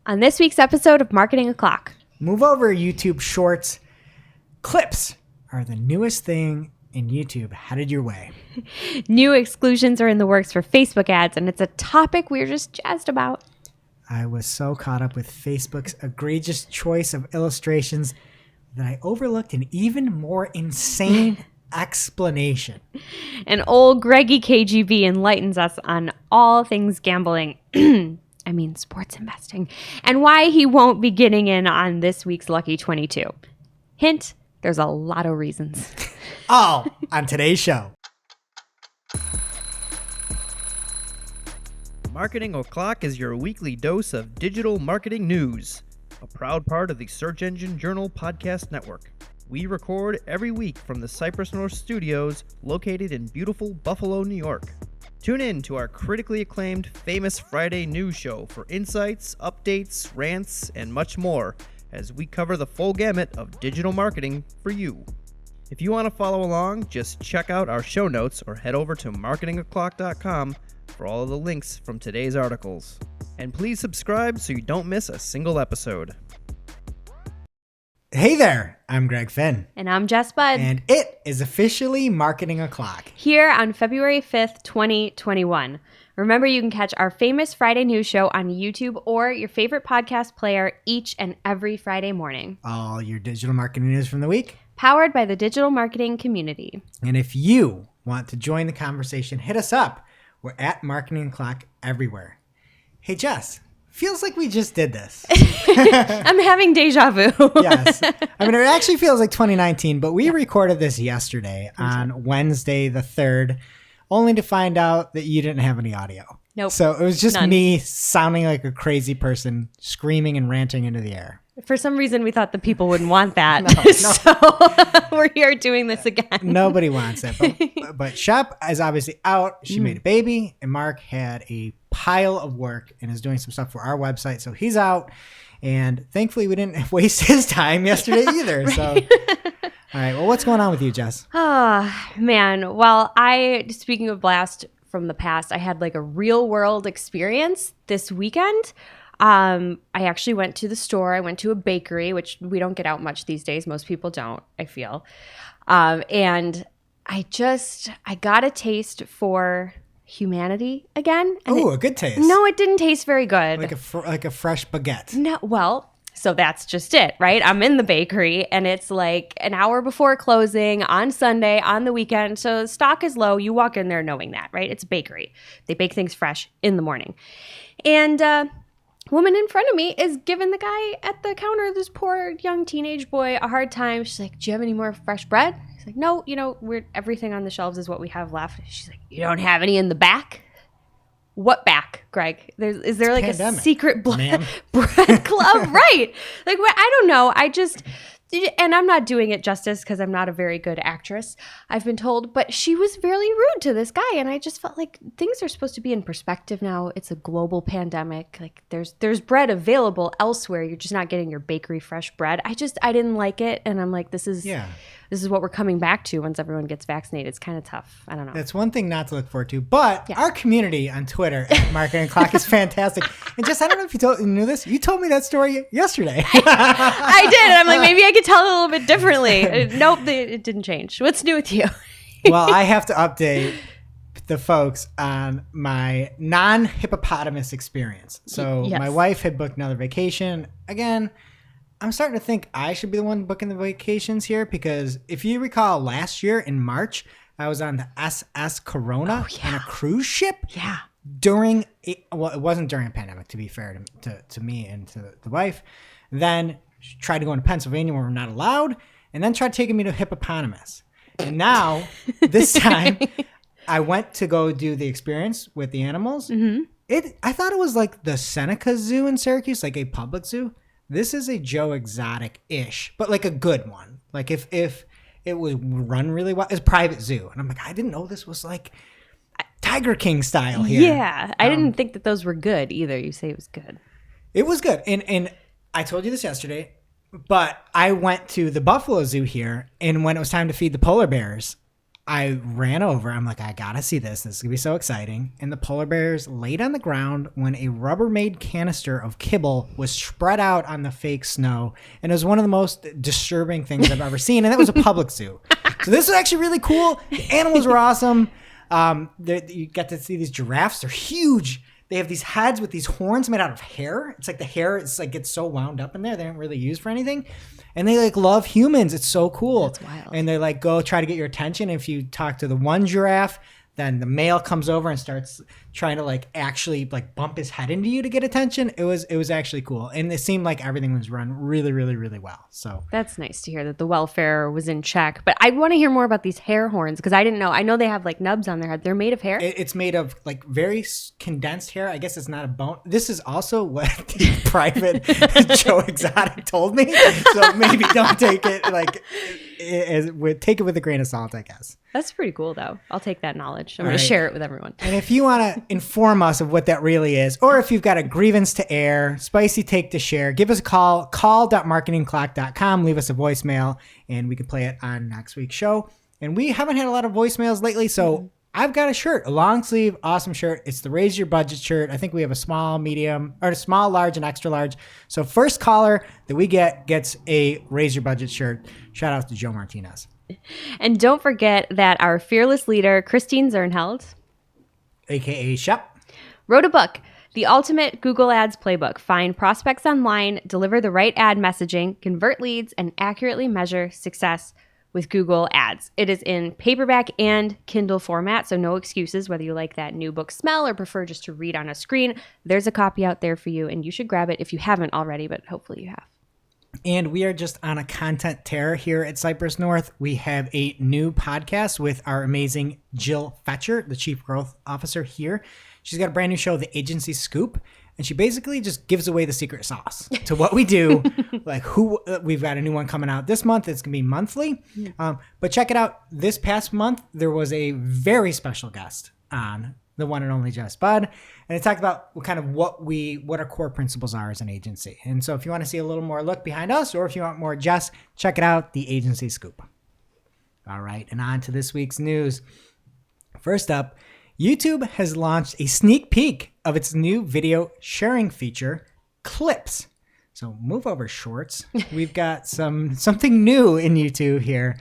On this week's episode of Marketing O'Clock. Move over YouTube Shorts. Clips are the newest thing in YouTube headed your way. New exclusions are in the works for Facebook ads, and it's a topic we're just jazzed about. I was so caught up with Facebook's egregious choice of illustrations that I overlooked an even more insane explanation. And old Greggy KGB enlightens us on all things gambling. Sports investing, and why he won't be getting in on this week's Lucky 22. Hint, there's a lot of reasons. All on today's show. Marketing O'Clock is your weekly dose of digital marketing news, a proud part of the Search Engine Journal Podcast Network. We record every week from the Cypress North Studios located in beautiful Buffalo, New York. Tune in to our critically acclaimed Famous Friday news show for insights, updates, rants, and much more as we cover the full gamut of digital marketing for you. If you want to follow along, just check out our show notes or head over to marketingoclock.com for all of the links from today's articles. And please subscribe so you don't miss a single episode. Hey there, I'm Greg Finn. And I'm Jess Budd. And it is officially Marketing O'Clock. Here on February 5th, 2021. Remember, you can catch our Famous Friday news show on YouTube or your favorite podcast player each and every Friday morning. All your digital marketing news from the week. Powered by the digital marketing community. And if you want to join the conversation, hit us up. We're at Marketing O'Clock everywhere. Hey, Jess. Feels like we just did this. I'm having deja vu. Yes. It actually feels like 2019, but we recorded this yesterday on Wednesday the 3rd, only to find out that you didn't have any audio. Nope. So it was just None. me sounding like a crazy person, screaming and ranting into the air. For some reason, we thought the people wouldn't want that. No. So we're here doing this again. Nobody wants it. But Shep is obviously out. She made a baby, and Mark had a pile of work and is doing some stuff for our website. So he's out. And thankfully, we didn't waste his time yesterday either. Right. So, all right. Well, what's going on with you, Jess? Oh, man. Well, speaking of blast from the past, I had like a real world experience this weekend. I actually went to the store. I went to a bakery, which we don't get out much these days. Most people don't, I feel. And I got a taste for humanity again. Oh, a good taste. No, it didn't taste very good. Like a fresh baguette. No, well, so that's just it, right? I'm in the bakery and it's like an hour before closing on Sunday, on the weekend. So stock is low. You walk in there knowing that, right? It's a bakery. They bake things fresh in the morning. And, woman in front of me is giving the guy at the counter, this poor young teenage boy, a hard time. She's like, "Do you have any more fresh bread?" He's like, "No, everything on the shelves is what we have left." She's like, "You don't have any in the back?" What back, Greg? Is there like pandemic, a secret bread club? Right. Like, I don't know. And I'm not doing it justice because I'm not a very good actress, I've been told, but she was really rude to this guy. And I just felt like things are supposed to be in perspective now. It's a global pandemic. Like there's bread available elsewhere. You're just not getting your bakery fresh bread. I didn't like it. And I'm like, this is what we're coming back to once everyone gets vaccinated. It's kind of tough. I don't know. That's one thing not to look forward to. But our community on Twitter at Marketing Clock is fantastic. And just, I don't know if you knew this. You told me that story yesterday. I did. And I'm like, maybe I could tell it a little bit differently. Nope, it didn't change. What's new with you? Well, I have to update the folks on my non-hippopotamus experience. So my wife had booked another vacation. Again, I'm starting to think I should be the one booking the vacations here because if you recall last year in March, I was on the SS Corona on a cruise ship. Yeah. It wasn't during a pandemic, to be fair to me and to the wife. Then she tried to go into Pennsylvania where we're not allowed, and then tried taking me to Hippopotamus. And now, this time, I went to go do the experience with the animals. Mm-hmm. I thought it was like the Seneca Zoo in Syracuse, like a public zoo. This is a Joe Exotic-ish, but like a good one. Like if it was run really well, it's a private zoo. And I'm like, I didn't know this was like Tiger King style here. Yeah, I didn't think that those were good either. You say it was good. It was good. And I told you this yesterday, but I went to the Buffalo Zoo here, and when it was time to feed the polar bears, I ran over. I'm like, I gotta see this. This is gonna be so exciting. And the polar bears laid on the ground when a Rubbermaid canister of kibble was spread out on the fake snow. And it was one of the most disturbing things I've ever seen. And that was a public zoo. So this was actually really cool. The animals were awesome. You get to see these giraffes. They're huge. They have these heads with these horns made out of hair. It's like the hair is like gets so wound up in there. They don't really use for anything. And they like love humans. It's so cool. That's wild. And they like go try to get your attention. If you talk to the one giraffe, then the male comes over and starts trying to like actually like bump his head into you to get attention. It was actually cool. And it seemed like everything was run really, really, really well. So that's nice to hear that the welfare was in check. But I want to hear more about these hair horns because I didn't know. I know they have like nubs on their head. They're made of hair. It's made of like very condensed hair. I guess it's not a bone. This is also what the private Joe Exotic told me. So maybe don't take it like take it with a grain of salt, I guess. That's pretty cool, though. I'll take that knowledge. I'm going to share it with everyone. And if you want to inform us of what that really is, or if you've got a grievance to air, spicy take to share, give us a call, call.marketingclock.com, leave us a voicemail, and we can play it on next week's show. And we haven't had a lot of voicemails lately, so I've got a shirt, a long sleeve, awesome shirt. It's the Raise Your Budget shirt. I think we have a small, medium, or a small, large, and extra large. So first caller that we get gets a Raise Your Budget shirt. Shout out to Joe Martinez. And don't forget that our fearless leader, Christine Zernheld, a.k.a. Shep, wrote a book, The Ultimate Google Ads Playbook. Find prospects online, deliver the right ad messaging, convert leads, and accurately measure success with Google Ads. It is in paperback and Kindle format, so no excuses whether you like that new book smell or prefer just to read on a screen. There's a copy out there for you, and you should grab it if you haven't already, but hopefully you have. And we are just on a content tear here at Cypress North. We have a new podcast with our amazing Jill Fetcher, the Chief Growth Officer here. She's got a brand new show, The Agency Scoop, and she basically just gives away the secret sauce to what we do. We've got a new one coming out this month. It's going to be monthly. But check it out. This past month, there was a very special guest on the one and only Jess Budd. And it talked about what our core principles are as an agency. And so if you want to see a little more look behind us, or if you want more Jess, check it out, The Agency Scoop. All right, and on to this week's news. First up, YouTube has launched a sneak peek of its new video sharing feature, Clips. So move over, Shorts. We've got something new in YouTube here.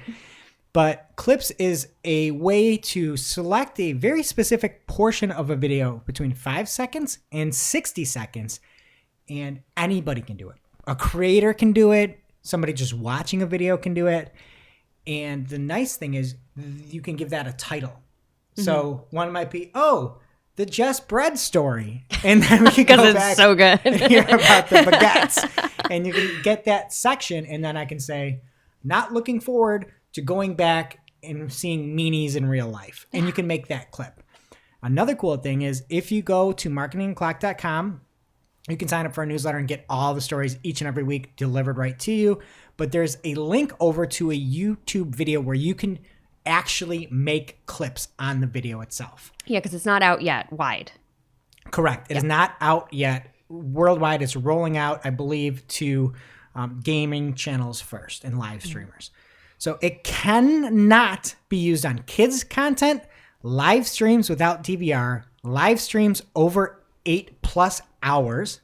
But Clips is a way to select a very specific portion of a video between 5 seconds and 60 seconds, and anybody can do it. A creator can do it. Somebody just watching a video can do it. And the nice thing is you can give that a title. So one might be, the Jess Bread story. And then we can go back it's so good. and hear about the baguettes. And you can get that section, and then I can say, not looking forward to going back and seeing meanies in real life. And you can make that clip. Another cool thing is if you go to marketingclock.com, you can sign up for our newsletter and get all the stories each and every week delivered right to you. But there's a link over to a YouTube video where you can actually make clips on the video itself. Yeah, because it's not out yet wide. Correct. It is not out yet. Worldwide, it's rolling out, I believe, to gaming channels first and live streamers. So it cannot be used on kids' content, live streams without DVR, live streams over 8+ hours,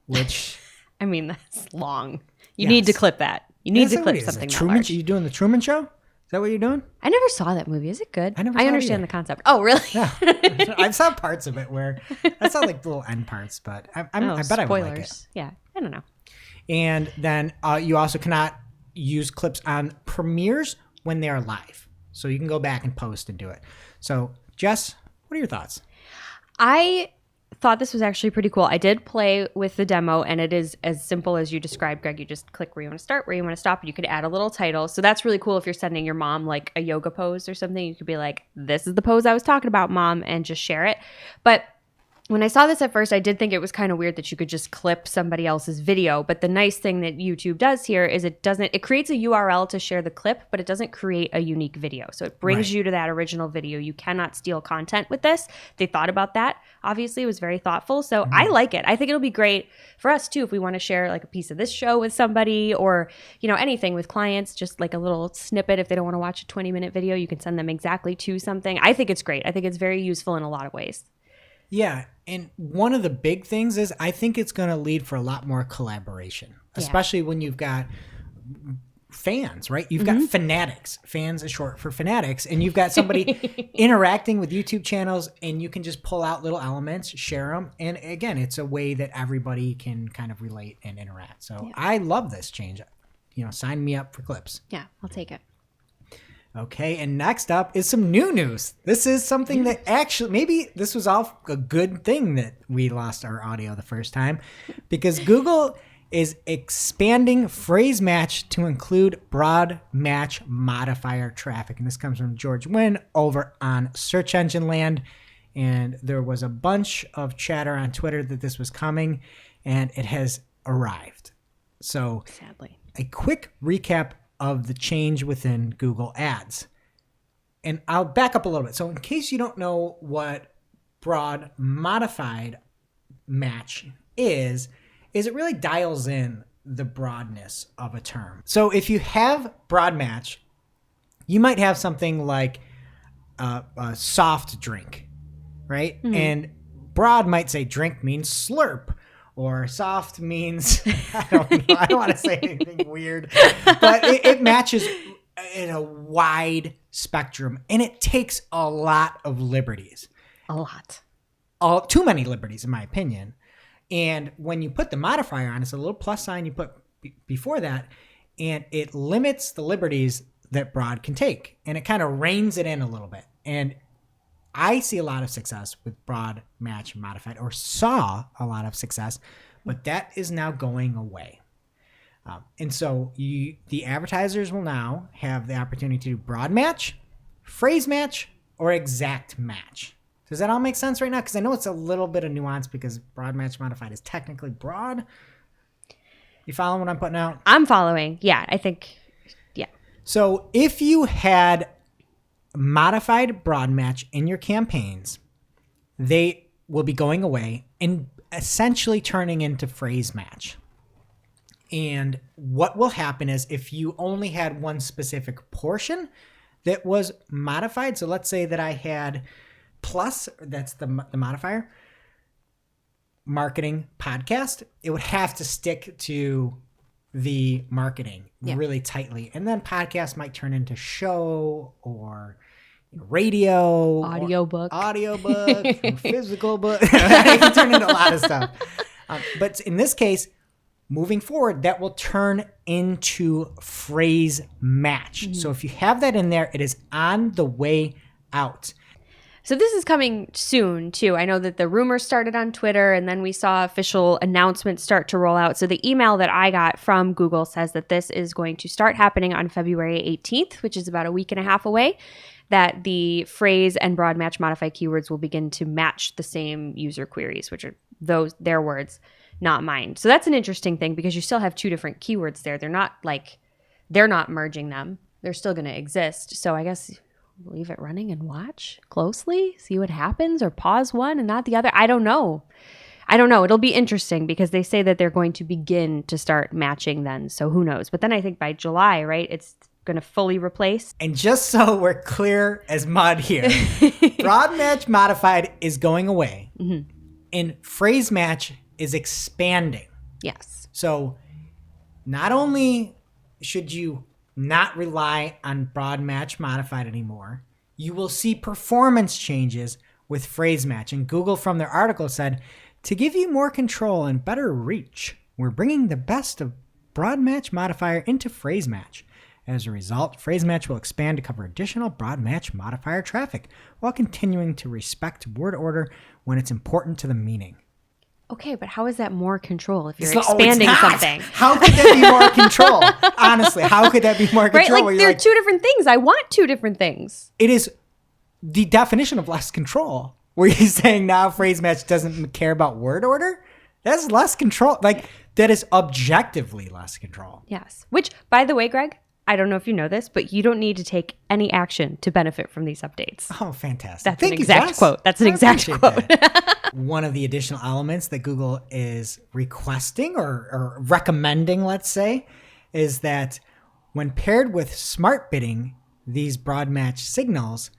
which... I mean, that's long. You need to clip that. You need to clip something that large. Are you doing the Truman Show? Is that what you're doing? I never saw that movie. Is it good? I never saw it understand either. the concept. Oh, really? Yeah. I saw parts of it where... I saw like little end parts, but I bet spoilers. I would like it. Yeah, I don't know. And then you also cannot use clips on premieres when they are live. So you can go back and post and do it. So Jess, what are your thoughts? I thought this was actually pretty cool. I did play with the demo, and it is as simple as you described, Greg. You just click where you want to start, where you want to stop, and you could add a little title. So that's really cool if you're sending your mom like a yoga pose or something. You could be like, this is the pose I was talking about, Mom, and just share it. But when I saw this at first, I did think it was kind of weird that you could just clip somebody else's video. But the nice thing that YouTube does here is it creates a URL to share the clip, but it doesn't create a unique video. So it brings you to that original video. You cannot steal content with this. They thought about that. Obviously, it was very thoughtful. So I like it. I think it'll be great for us too if we want to share like a piece of this show with somebody or, anything with clients, just like a little snippet. If they don't want to watch a 20-minute video, you can send them exactly to something. I think it's great. I think it's very useful in a lot of ways. Yeah, and one of the big things is I think it's going to lead for a lot more collaboration, especially when you've got fans, right? You've got fanatics. Fans is short for fanatics. And you've got somebody interacting with YouTube channels, and you can just pull out little elements, share them. And again, it's a way that everybody can kind of relate and interact. So I love this change. Sign me up for clips. Yeah, I'll take it. Okay, and next up is some new news. This is something that actually, maybe this was all a good thing that we lost our audio the first time, because Google is expanding phrase match to include broad match modifier traffic. And this comes from George Wynn over on Search Engine Land. And there was a bunch of chatter on Twitter that this was coming, and it has arrived. So, sadly, a quick recap of the change within Google Ads. And I'll back up a little bit. So in case you don't know what broad modified match is it really dials in the broadness of a term. So if you have broad match, you might have something like a soft drink, right? Mm-hmm. And broad might say drink means slurp, or soft means, I don't know, I don't want to say anything weird, but it matches in a wide spectrum, and it takes a lot of liberties. A lot. Too many liberties, in my opinion. And when you put the modifier on, it's a little plus sign you put before that, and it limits the liberties that broad can take, and it kind of reins it in a little bit. And I see a lot of success with broad match modified, or saw a lot of success, but that is now going away. And so the advertisers will now have the opportunity to do broad match, phrase match, or exact match. Does that all make sense right now? Because I know it's a little bit of nuance because broad match modified is technically broad. You following what I'm putting out? I'm following. Yeah, I think, yeah. So if you had modified broad match in your campaigns, they will be going away and essentially turning into phrase match. And what will happen is if you only had one specific portion that was modified, so let's say that I had plus, that's the modifier, marketing podcast, it would have to stick to the marketing really tightly. And then podcast might turn into show or radio, audiobook, physical book. It can turn into a lot of stuff. But in this case, moving forward, that will turn into phrase match. Mm-hmm. So if you have that in there, it is on the way out. So this is coming soon, too. I know that the rumors started on Twitter, and then we saw official announcements start to roll out. So the email that I got from Google says that this is going to start happening on February 18th, which is about a week and a half away, that the phrase and broad match modified keywords will begin to match the same user queries, which are their words, not mine. So that's an interesting thing because you still have two different keywords there. They're not merging them. They're still going to exist. So I guess leave it running and watch closely, see what happens, or pause one and not the other. I don't know. It'll be interesting because they say that they're going to begin to start matching then. So who knows? But then I think by July, right, it's going to fully replace. And just so we're clear as mud here, broad match modified is going away, mm-hmm. and phrase match is expanding. Yes. So not only should you not rely on broad match modified anymore, you will see performance changes with phrase match. And Google, from their article, said, to give you more control and better reach, we're bringing the best of broad match modifier into phrase match. As a result, phrase match will expand to cover additional broad match modifier traffic while continuing to respect word order when it's important to the meaning. Okay, but how is that more control if you're expanding something? How could that be more control? Honestly, how could that be more control? Right, they're two different things. I want two different things. It is the definition of less control Were you saying now phrase match doesn't care about word order? That's less control. Like, that is objectively less control. Yes. Which, by the way, Greg, I don't know if you know this, but you don't need to take any action to benefit from these updates. Oh, fantastic. That's Thank an you, exact Jess. quote. That's an I exact appreciate quote. that. One of the additional elements that Google is requesting or recommending, let's say, is that when paired with smart bidding, these broad match signals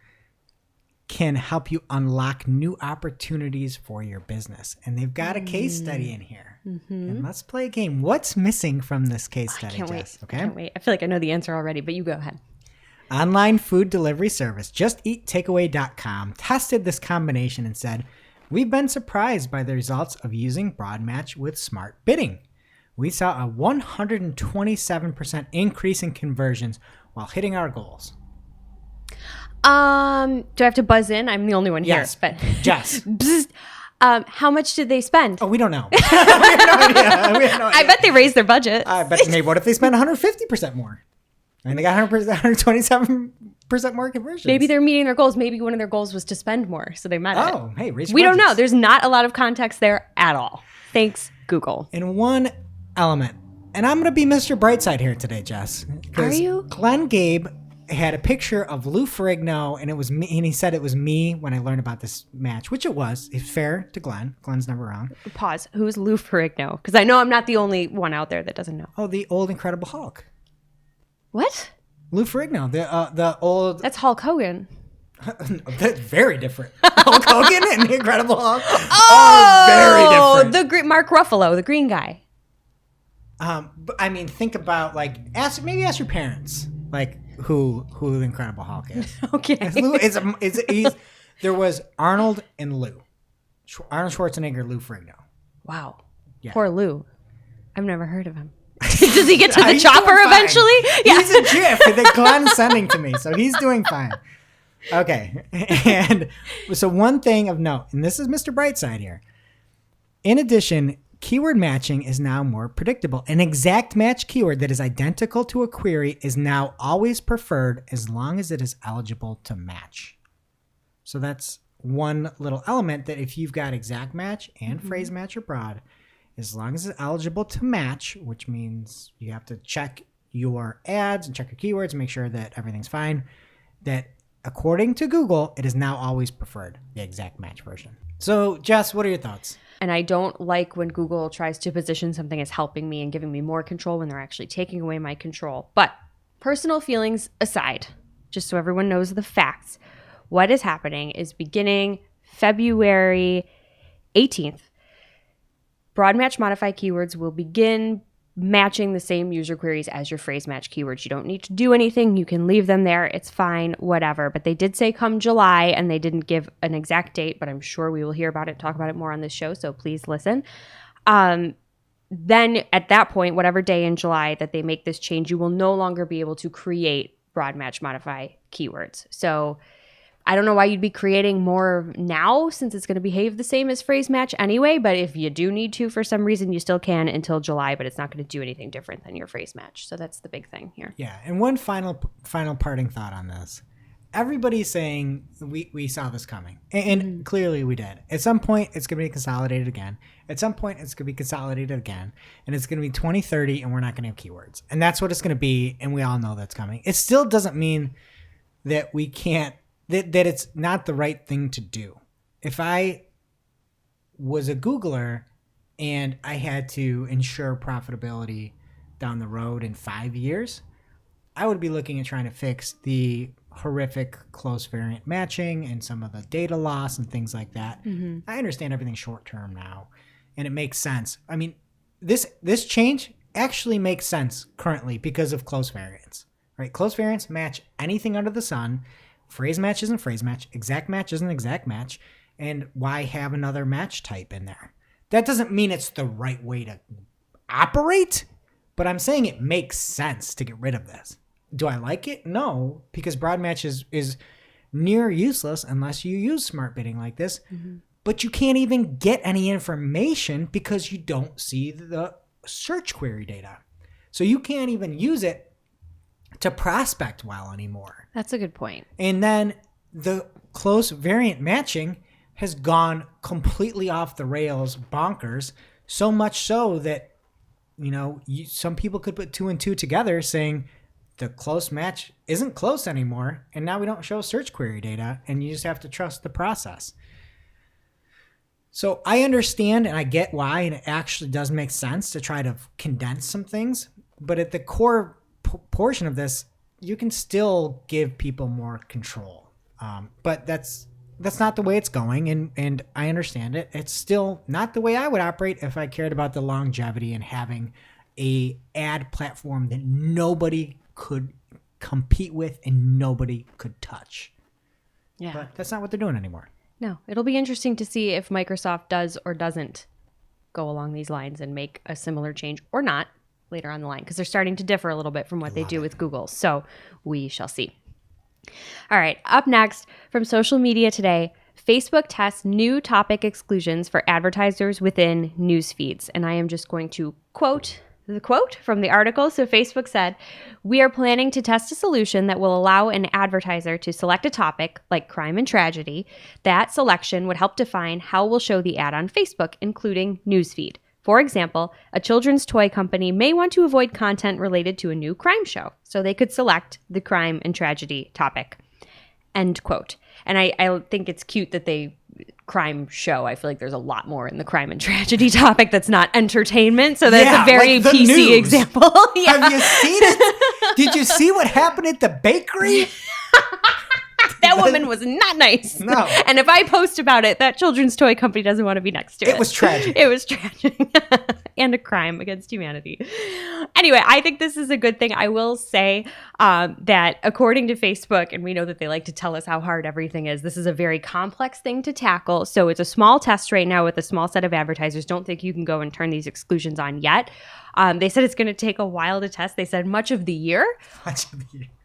can help you unlock new opportunities for your business. And they've got a case study in here. And let's play a game. What's missing from this case study, Can't Jess? wait. Okay. I can't wait. I feel like I know the answer already, but you go ahead. Online food delivery service JustEatTakeaway.com tested this combination and said, we've been surprised by the results of using broad match with smart bidding. We saw a 127% increase in conversions while hitting our goals. Do I have to buzz in? I'm the only one Yes, here. But Jess. how much did they spend? Oh, we don't know. We have no idea. We have no idea. I bet they raised their budget. But maybe what if they spend 150% more? And they got 127% more conversions. Maybe they're meeting their goals. Maybe one of their goals was to spend more, so they met it. Oh, hey, raise your We don't know. budgets. There's not a lot of context there at all. Thanks, Google. In one element, and I'm going to be Mr. Brightside here today, Jess. Are you? Glenn Gabe had a picture of Lou Ferrigno, and it was me, and he said it was me when I learned about this match, which it was. It's fair to Glenn. Glenn's never wrong. Pause. Who's Lou Ferrigno? Because I know I'm not the only one out there that doesn't know. Oh, the old Incredible Hulk. What? Lou Ferrigno, the old. That's Hulk Hogan. That's very different. Hulk Hogan and the Incredible Hulk Oh, are very different. Mark Ruffalo, the green guy. But I mean, think about ask your parents who the Incredible Hulk is. Okay. There was Arnold and Lou, Arnold Schwarzenegger, Lou Ferrigno. Wow. Yeah. Poor Lou. I've never heard of him. Does he get to the He's chopper doing fine. eventually? Yeah. He's a GIF that Glenn's sending to me, so he's doing fine. Okay, and so one thing of note, and this is Mr. Brightside here. In addition, keyword matching is now more predictable. An exact match keyword that is identical to a query is now always preferred as long as it is eligible to match. So that's one little element that if you've got exact match and phrase match or broad, as long as it's eligible to match, which means you have to check your ads and check your keywords and make sure that everything's fine, that according to Google, it is now always preferred, the exact match version. So, Jess, what are your thoughts? And I don't like when Google tries to position something as helping me and giving me more control when they're actually taking away my control. But personal feelings aside, just so everyone knows the facts, what is happening is beginning February 18th, broad match modified keywords will begin matching the same user queries as your phrase match keywords. You don't need to do anything. You can leave them there. It's fine, whatever. But they did say come July, and they didn't give an exact date, but I'm sure we will hear about it, talk about it more on this show, so please listen. Then at that point, whatever day in July that they make this change, you will no longer be able to create broad match modify keywords. So I don't know why you'd be creating more now since it's going to behave the same as phrase match anyway, but if you do need to for some reason, you still can until July, but it's not going to do anything different than your phrase match. So that's the big thing here. Yeah, and one final parting thought on this. Everybody's saying we saw this coming, and clearly we did. At some point, it's going to be consolidated again. At some point, it's going to be consolidated again, and it's going to be 2030, and we're not going to have keywords. And that's what it's going to be, and we all know that's coming. It still doesn't mean that we can't, that it's not the right thing to do. If I was a Googler and I had to ensure profitability down the road in 5 years, I would be looking at trying to fix the horrific close variant matching and some of the data loss and things like that. I understand everything's short term now, and it makes sense. I mean, this change actually makes sense currently because of close variants, right? Close variants match anything under the sun. Phrase match isn't phrase match. Exact match isn't exact match. And why have another match type in there? That doesn't mean it's the right way to operate, but I'm saying it makes sense to get rid of this. Do I like it? No, because broad match is near useless unless you use smart bidding like this. But you can't even get any information because you don't see the search query data. So you can't even use it to prospect well anymore. That's a good point. And then the close variant matching has gone completely off the rails, bonkers, so much so that, some people could put 2 and 2 together saying the close match isn't close anymore, and now we don't show search query data, and you just have to trust the process. So I understand and I get why, and it actually does make sense to try to condense some things, but at the core portion of this, you can still give people more control. But that's not the way it's going, and I understand it. It's still not the way I would operate if I cared about the longevity and having a ad platform that nobody could compete with and nobody could touch. Yeah. But that's not what they're doing anymore. No, it'll be interesting to see if Microsoft does or doesn't go along these lines and make a similar change or not later on the line, because they're starting to differ a little bit from what they do with Google. So we shall see. All right, up next from social media today, Facebook tests new topic exclusions for advertisers within news feeds. And I am just going to quote the quote from the article. So Facebook said, "We are planning to test a solution that will allow an advertiser to select a topic like crime and tragedy. That selection would help define how we'll show the ad on Facebook, including newsfeed. For example, a children's toy company may want to avoid content related to a new crime show, so they could select the crime and tragedy topic." End quote. And I think it's cute that they crime show. I feel like there's a lot more in the crime and tragedy topic that's not entertainment. So that's a very like the PC news. example. Yeah. Have you seen it? Did you see what happened at the bakery? That woman was not nice. No. And if I post about it, that children's toy company doesn't want to be next to it. It was tragic. It was tragic. And a crime against humanity. Anyway, I think this is a good thing. I will say that according to Facebook, and we know that they like to tell us how hard everything is, this is a very complex thing to tackle. So it's a small test right now with a small set of advertisers. Don't think you can go and turn these exclusions on yet. They said it's going to take a while to test. They said much of the year.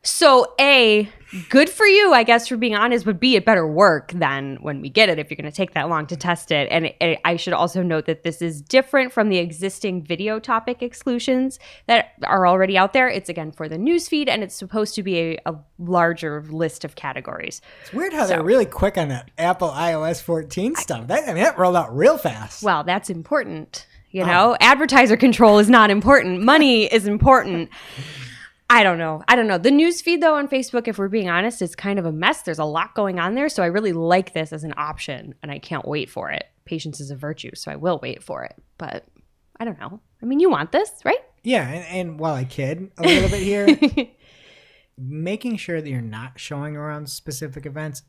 So A, good for you, I guess, for being honest, but B, it better work than when we get it if you're going to take that long to test it. And I should also note that this is different from the existing video topic exclusions that are already out there. It's, again, for the newsfeed, and it's supposed to be a larger list of categories. It's weird how they're really quick on that Apple iOS 14 stuff. That rolled out real fast. Well, that's important. Advertiser control is not important. Money is important. I don't know. The news feed, though, on Facebook, if we're being honest, is kind of a mess. There's a lot going on there. So I really like this as an option, and I can't wait for it. Patience is a virtue, so I will wait for it. But I don't know. I mean, you want this, right? Yeah, and while I kid a little bit here, making sure that you're not showing around specific events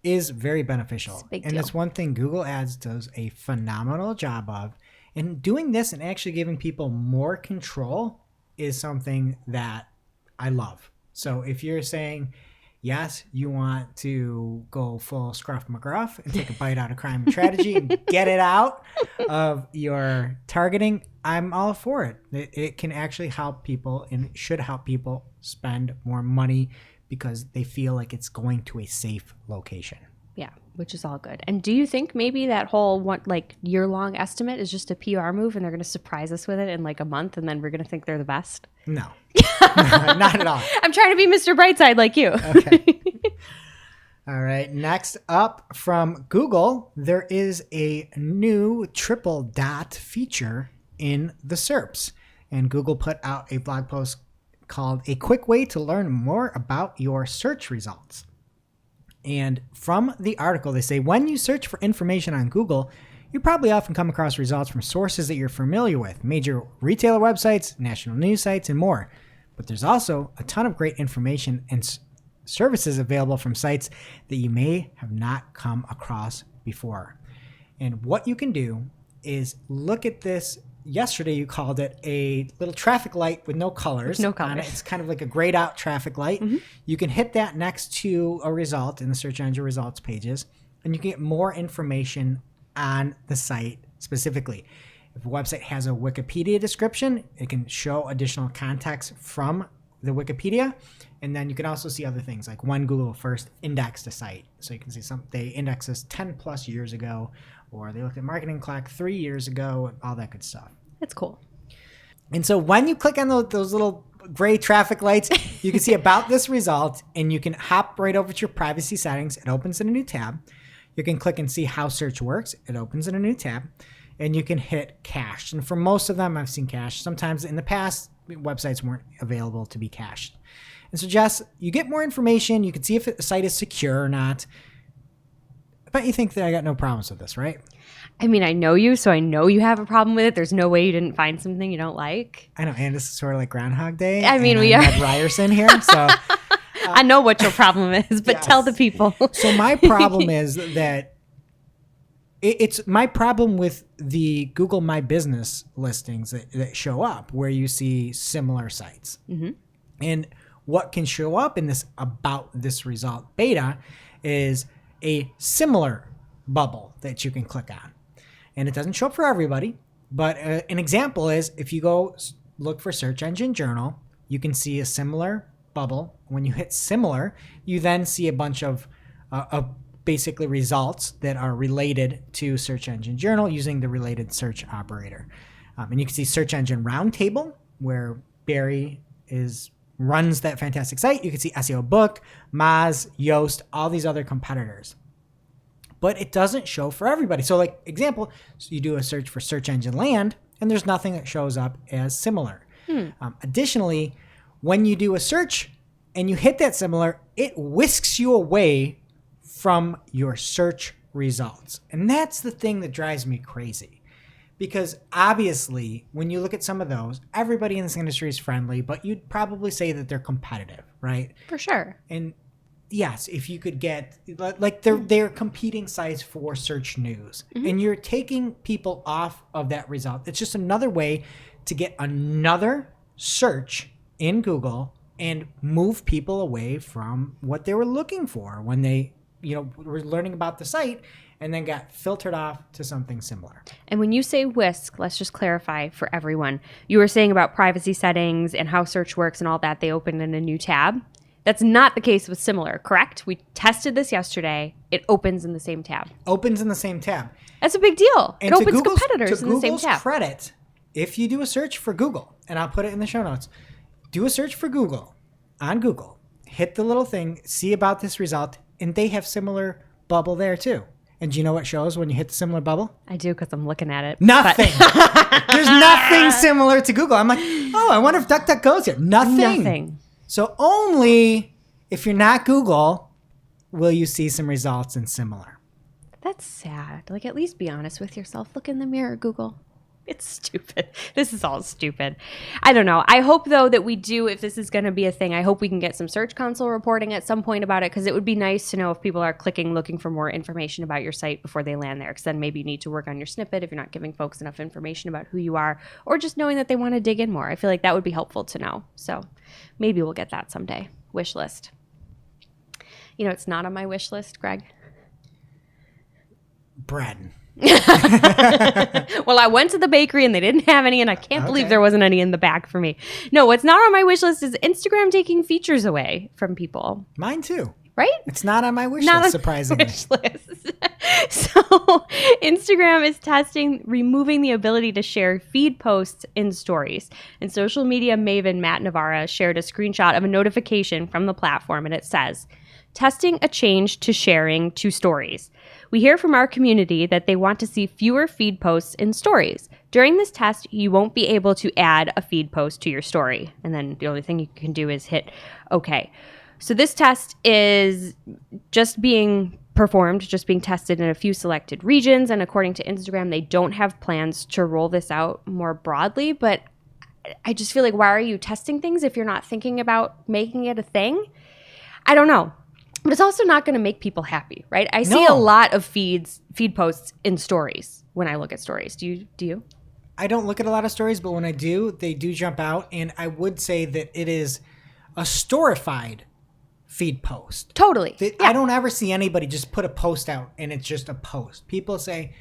is very beneficial. It's a big and deal. it's one thing Google Ads does a phenomenal job of. And doing this and actually giving people more control is something that I love. So if you're saying, yes, you want to go full Scruff McGruff and take a bite out of crime and tragedy and get it out of your targeting, I'm all for it. It can actually help people and should help people spend more money because they feel like it's going to a safe location. Yeah, which is all good. And do you think maybe that whole year-long estimate is just a PR move and they're going to surprise us with it in like a month and then we're going to think they're the best? No, not at all. I'm trying to be Mr. Brightside like you. Okay. All right. Next up from Google, there is a new triple dot feature in the SERPs. And Google put out a blog post called "A Quick Way to Learn More About Your Search Results." And from the article, they say, when you search for information on Google, you probably often come across results from sources that you're familiar with, major retailer websites, national news sites, and more. But there's also a ton of great information and services available from sites that you may have not come across before. And what you can do is look at this. Yesterday, you called it a little traffic light with no colors. On it. It's kind of like a grayed out traffic light. Mm-hmm. You can hit that next to a result in the search engine results pages, and you can get more information on the site specifically. If a website has a Wikipedia description, it can show additional context from the Wikipedia. And then you can also see other things like when Google first indexed a site. So you can see they indexed this 10 plus years ago, or they looked at Marketing Clock 3 years ago, all that good stuff. That's cool. And so when you click on those little gray traffic lights, you can see about this result, and you can hop right over to your privacy settings. It opens in a new tab. you can click and see how search works. It opens in a new tab, and you can hit cached. And for most of them, I've seen cached. Sometimes in the past, websites weren't available to be cached. And so, Jess, you get more information. You can see if the site is secure or not. But you think that I got no problems with this, right? I mean, I know you, so I know you have a problem with it. There's no way you didn't find something you don't like. I know, and this is sort of like Groundhog Day. I mean, we are. are. Ryerson here, so I know what your problem is, but Yes. tell the people. So my problem is that it's my problem with the Google My Business listings that show up where you see similar sites. Mm-hmm. And what can show up in this about this result beta is a similar bubble that you can click on. And it doesn't show up for everybody, but an example is if you go look for Search Engine Journal, you can see a similar bubble. When you hit similar, you then see a bunch of basically results that are related to Search Engine Journal using the related search operator. And you can see Search Engine Roundtable, where Barry runs that fantastic site. You can see SEO Book, Moz, Yoast, all these other competitors. But it doesn't show for everybody. So like example, so you do a search for Search Engine Land, and there's nothing that shows up as similar. Additionally, when you do a search and you hit that similar, it whisks you away from your search results. And that's the thing that drives me crazy. Because obviously, when you look at some of those, everybody in this industry is friendly, but you'd probably say that they're competitive, right? For sure. And yes, if you could get, like they're competing sites for search news, and you're taking people off of that result. It's just another way to get another search in Google and move people away from what they were looking for when they, were learning about the site and then got filtered off to something similar. And when you say whisk, let's just clarify for everyone. You were saying about privacy settings and how search works and all that, they open in a new tab. That's not the case with similar, correct? We tested this yesterday. It opens in the same tab. Opens in the same tab. That's a big deal. And it opens competitors in the same Google's tab. credit, if you do a search for Google, and I'll put it in the show notes, do a search for Google on Google, hit the little thing, see about this result, and they have similar bubble there too. And do you know what shows when you hit the similar bubble? I do because I'm looking at it. Nothing. There's nothing similar to Google. I'm like, oh, I wonder if DuckDuckGo's here. Nothing. So only if you're not Google will you see some results in similar. That's sad. Like, at least be honest with yourself. Look in the mirror, Google. It's stupid. This is all stupid. I don't know. I hope, though, that we do, if this is going to be a thing, I hope we can get some Search Console reporting at some point about it, because it would be nice to know if people are clicking, looking for more information about your site before they land there, because then maybe you need to work on your snippet if you're not giving folks enough information about who you are, or just knowing that they want to dig in more. I feel like that would be helpful to know. So maybe we'll get that someday. Wish list. It's not on my wish list, Greg. Bread. Well, I went to the bakery and they didn't have any, and I can't believe there wasn't any in the bag for me. No, what's not on my wish list is Instagram taking features away from people. Mine too. Right? It's not on my wish Not list, on surprisingly. my wish list. So Instagram is testing removing the ability to share feed posts in stories. And social media maven Matt Navarra shared a screenshot of a notification from the platform, and it says, testing a change to sharing to stories. We hear from our community that they want to see fewer feed posts in stories. During this test, you won't be able to add a feed post to your story. And then the only thing you can do is hit OK. So this test is just being performed, just being tested in a few selected regions. And according to Instagram, they don't have plans to roll this out more broadly. But I just feel like, why are you testing things if you're not thinking about making it a thing? I don't know. But it's also not going to make people happy, right? I see a lot of feed posts in stories when I look at stories. Do you? I don't look at a lot of stories, but when I do, they do jump out. And I would say that it is a storified feed post. Totally. I don't ever see anybody just put a post out and it's just a post. People say,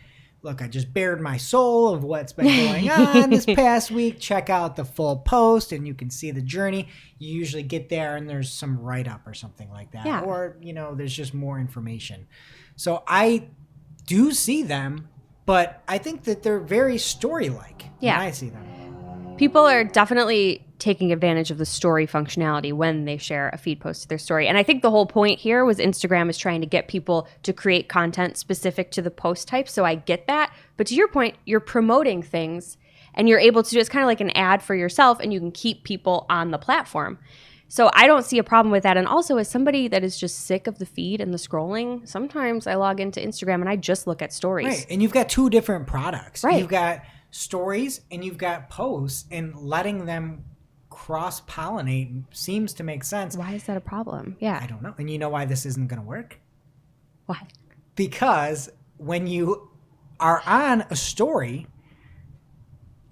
look, I just bared my soul of what's been going on this past week. Check out the full post and you can see the journey. You usually get there and there's some write-up or something like that. Yeah. Or, there's just more information. So I do see them, but I think that they're very story-like when I see them. People are definitely taking advantage of the story functionality when they share a feed post to their story. And I think the whole point here was Instagram is trying to get people to create content specific to the post type. So I get that. But to your point, you're promoting things and you're able to do it's kind of like an ad for yourself, and you can keep people on the platform. So I don't see a problem with that. And also, as somebody that is just sick of the feed and the scrolling, sometimes I log into Instagram and I just look at stories. Right. And you've got two different products. Right. You've got stories and you've got posts, and letting them cross-pollinate seems to make sense. Why is that a problem? Yeah. I don't know. And you know why this isn't going to work? Why? Because when you are on a story,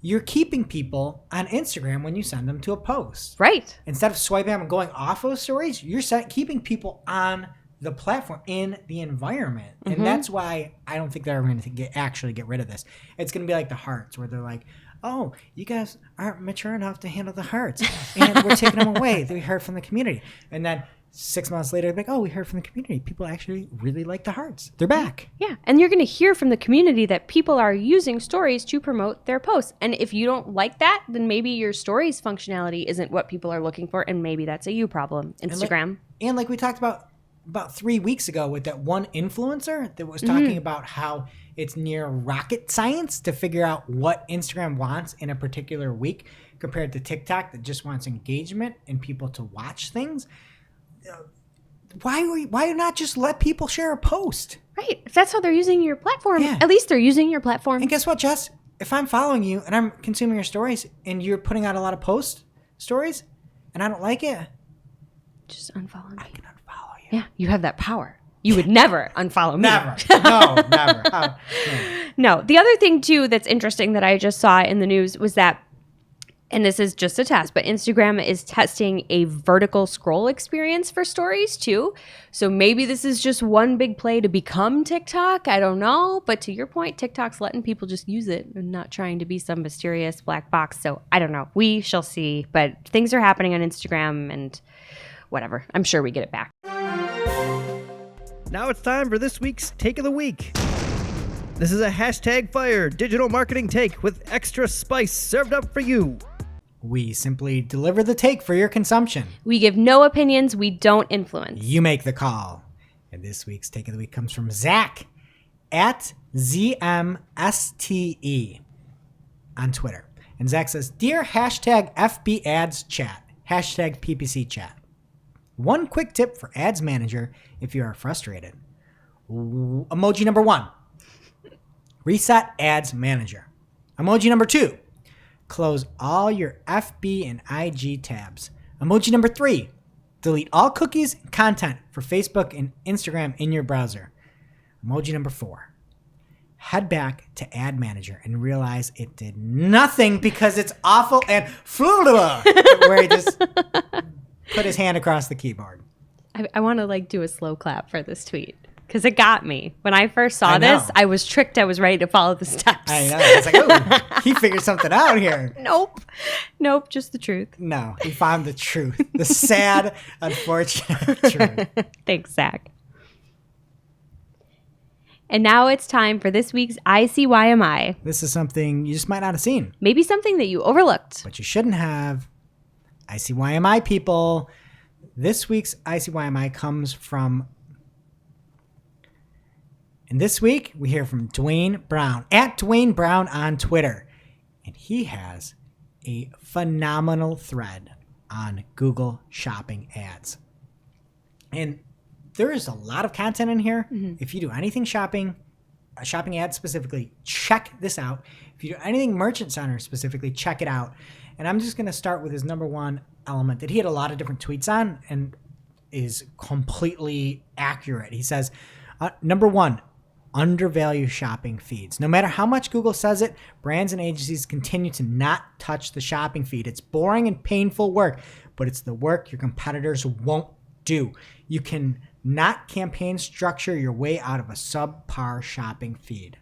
you're keeping people on Instagram when you send them to a post. Right. Instead of swiping them and going off those stories, you're keeping people on the platform, in the environment. And that's why I don't think they're going to actually get rid of this. It's going to be like the hearts, where they're like, oh, you guys aren't mature enough to handle the hearts, and we're taking them away. We heard from the community. And then 6 months later, they're like, oh, we heard from the community. People actually really like the hearts. They're back. Yeah. And you're going to hear from the community that people are using stories to promote their posts. And if you don't like that, then maybe your stories functionality isn't what people are looking for. And maybe that's a you problem. Instagram. And like we talked about 3 weeks ago with that one influencer that was talking about how it's near rocket science to figure out what Instagram wants in a particular week compared to TikTok that just wants engagement and people to watch things. Why not just let people share a post? Right. If that's how they're using your platform, Yeah. at least they're using your platform. And guess what, Jess? If I'm following you and I'm consuming your stories and you're putting out a lot of stories and I don't like it, Just unfollow me. I can unfollow you. Yeah. You have that power. You would never unfollow me. Never. No, never. No. No. The other thing, too, that's interesting that I just saw in the news was that, and this is just a test, but Instagram is testing a vertical scroll experience for stories, too. So maybe this is just one big play to become TikTok. I don't know. But to your point, TikTok's letting people just use it and not trying to be some mysterious black box. So I don't know. We shall see. But things are happening on Instagram and whatever. I'm sure we get it back. Now it's time for this week's Take of the Week. This is a #fire digital marketing take with extra spice served up for you. We simply deliver the take for your consumption. We give no opinions. We don't influence. You make the call. And this week's Take of the Week comes from Zach at ZMSTE on Twitter. And Zach says, Dear #FB ads chat, #PPC chat. One quick tip for ads manager if you are frustrated. Emoji number 1, reset ads manager. Emoji number 2, close all your FB and IG tabs. Emoji number 3, delete all cookies and content for Facebook and Instagram in your browser. Emoji number 4, head back to ad manager and realize it did nothing because it's awful and where he just put his hand across the keyboard. I want to do a slow clap for this tweet because it got me. When I first saw this, I was tricked. I was ready to follow the steps. I know. It's like, oh, he figured something out here. Nope, just the truth. No, he found the truth. The sad, unfortunate truth. Thanks, Zach. And now it's time for this week's ICYMI. This is something you just might not have seen. Maybe something that you overlooked. But you shouldn't have. ICYMI people. This week's ICYMI comes from... And this week, we hear from Dwayne Brown, at Dwayne Brown on Twitter. And he has a phenomenal thread on Google Shopping ads. And there is a lot of content in here. Mm-hmm. If you do anything shopping ads specifically, check this out. If you do anything Merchant Center specifically, check it out. And I'm just going to start with his number one element that he had a lot of different tweets on and is completely accurate. He says, number 1, undervalue shopping feeds. No matter how much Google says it, brands and agencies continue to not touch the shopping feed. It's boring and painful work, but it's the work your competitors won't do. You can not campaign structure your way out of a subpar shopping feed.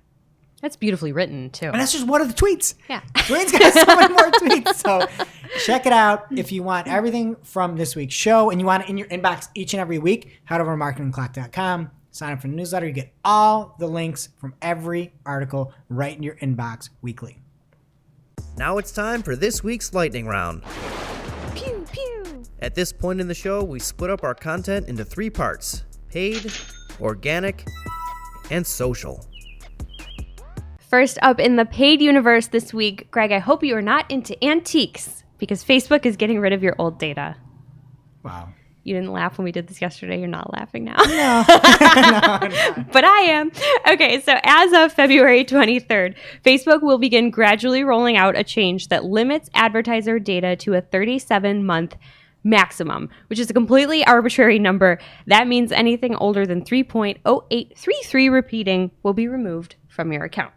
That's beautifully written, too. And that's just one of the tweets. Yeah. Dwayne's got so many more tweets. So check it out. If you want everything from this week's show and you want it in your inbox each and every week, head over to marketingclock.com. Sign up for the newsletter. You get all the links from every article right in your inbox weekly. Now it's time for this week's lightning round. At this point in the show, we split up our content into 3 parts: paid, organic, and social. First up in the paid universe this week, Greg, I hope you are not into antiques because Facebook is getting rid of your old data. Wow. You didn't laugh when we did this yesterday. You're not laughing now. No. But I am. Okay, so as of February 23rd, Facebook will begin gradually rolling out a change that limits advertiser data to a 37-month maximum, which is a completely arbitrary number. That means anything older than 3.0833 repeating will be removed from your account.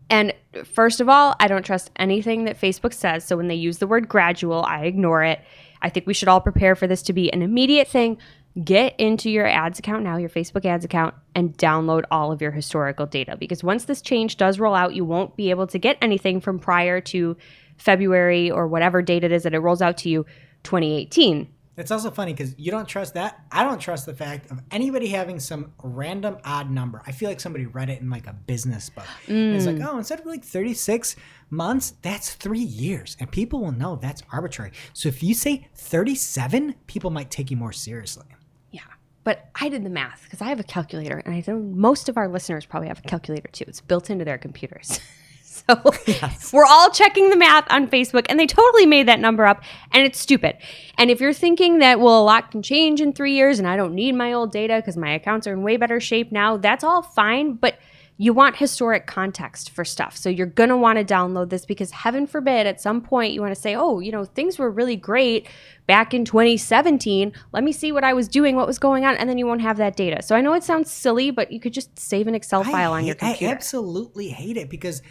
And first of all, I don't trust anything that Facebook says. So when they use the word gradual, I ignore it. I think we should all prepare for this to be an immediate thing. Get into your ads account now, your Facebook ads account, and download all of your historical data. Because once this change does roll out, you won't be able to get anything from prior to February or whatever date it is that it rolls out to you, 2018. It's also funny because you don't trust that. I don't trust the fact of anybody having some random odd number. I feel like somebody read it in like a business book. And it's like, oh, instead of like 36 months, that's 3 years. And people will know that's arbitrary. So if you say 37, people might take you more seriously. Yeah. But I did the math because I have a calculator. And I know most of our listeners probably have a calculator too. It's built into their computers. So yes. We're all checking the math on Facebook, and they totally made that number up, and it's stupid. And if you're thinking that, well, a lot can change in 3 years and I don't need my old data because my accounts are in way better shape now, that's all fine, but you want historic context for stuff. So you're going to want to download this because heaven forbid at some point you want to say, oh, things were really great back in 2017. Let me see what I was doing, what was going on, and then you won't have that data. So I know it sounds silly, but you could just save an Excel file on your computer. I absolutely hate it because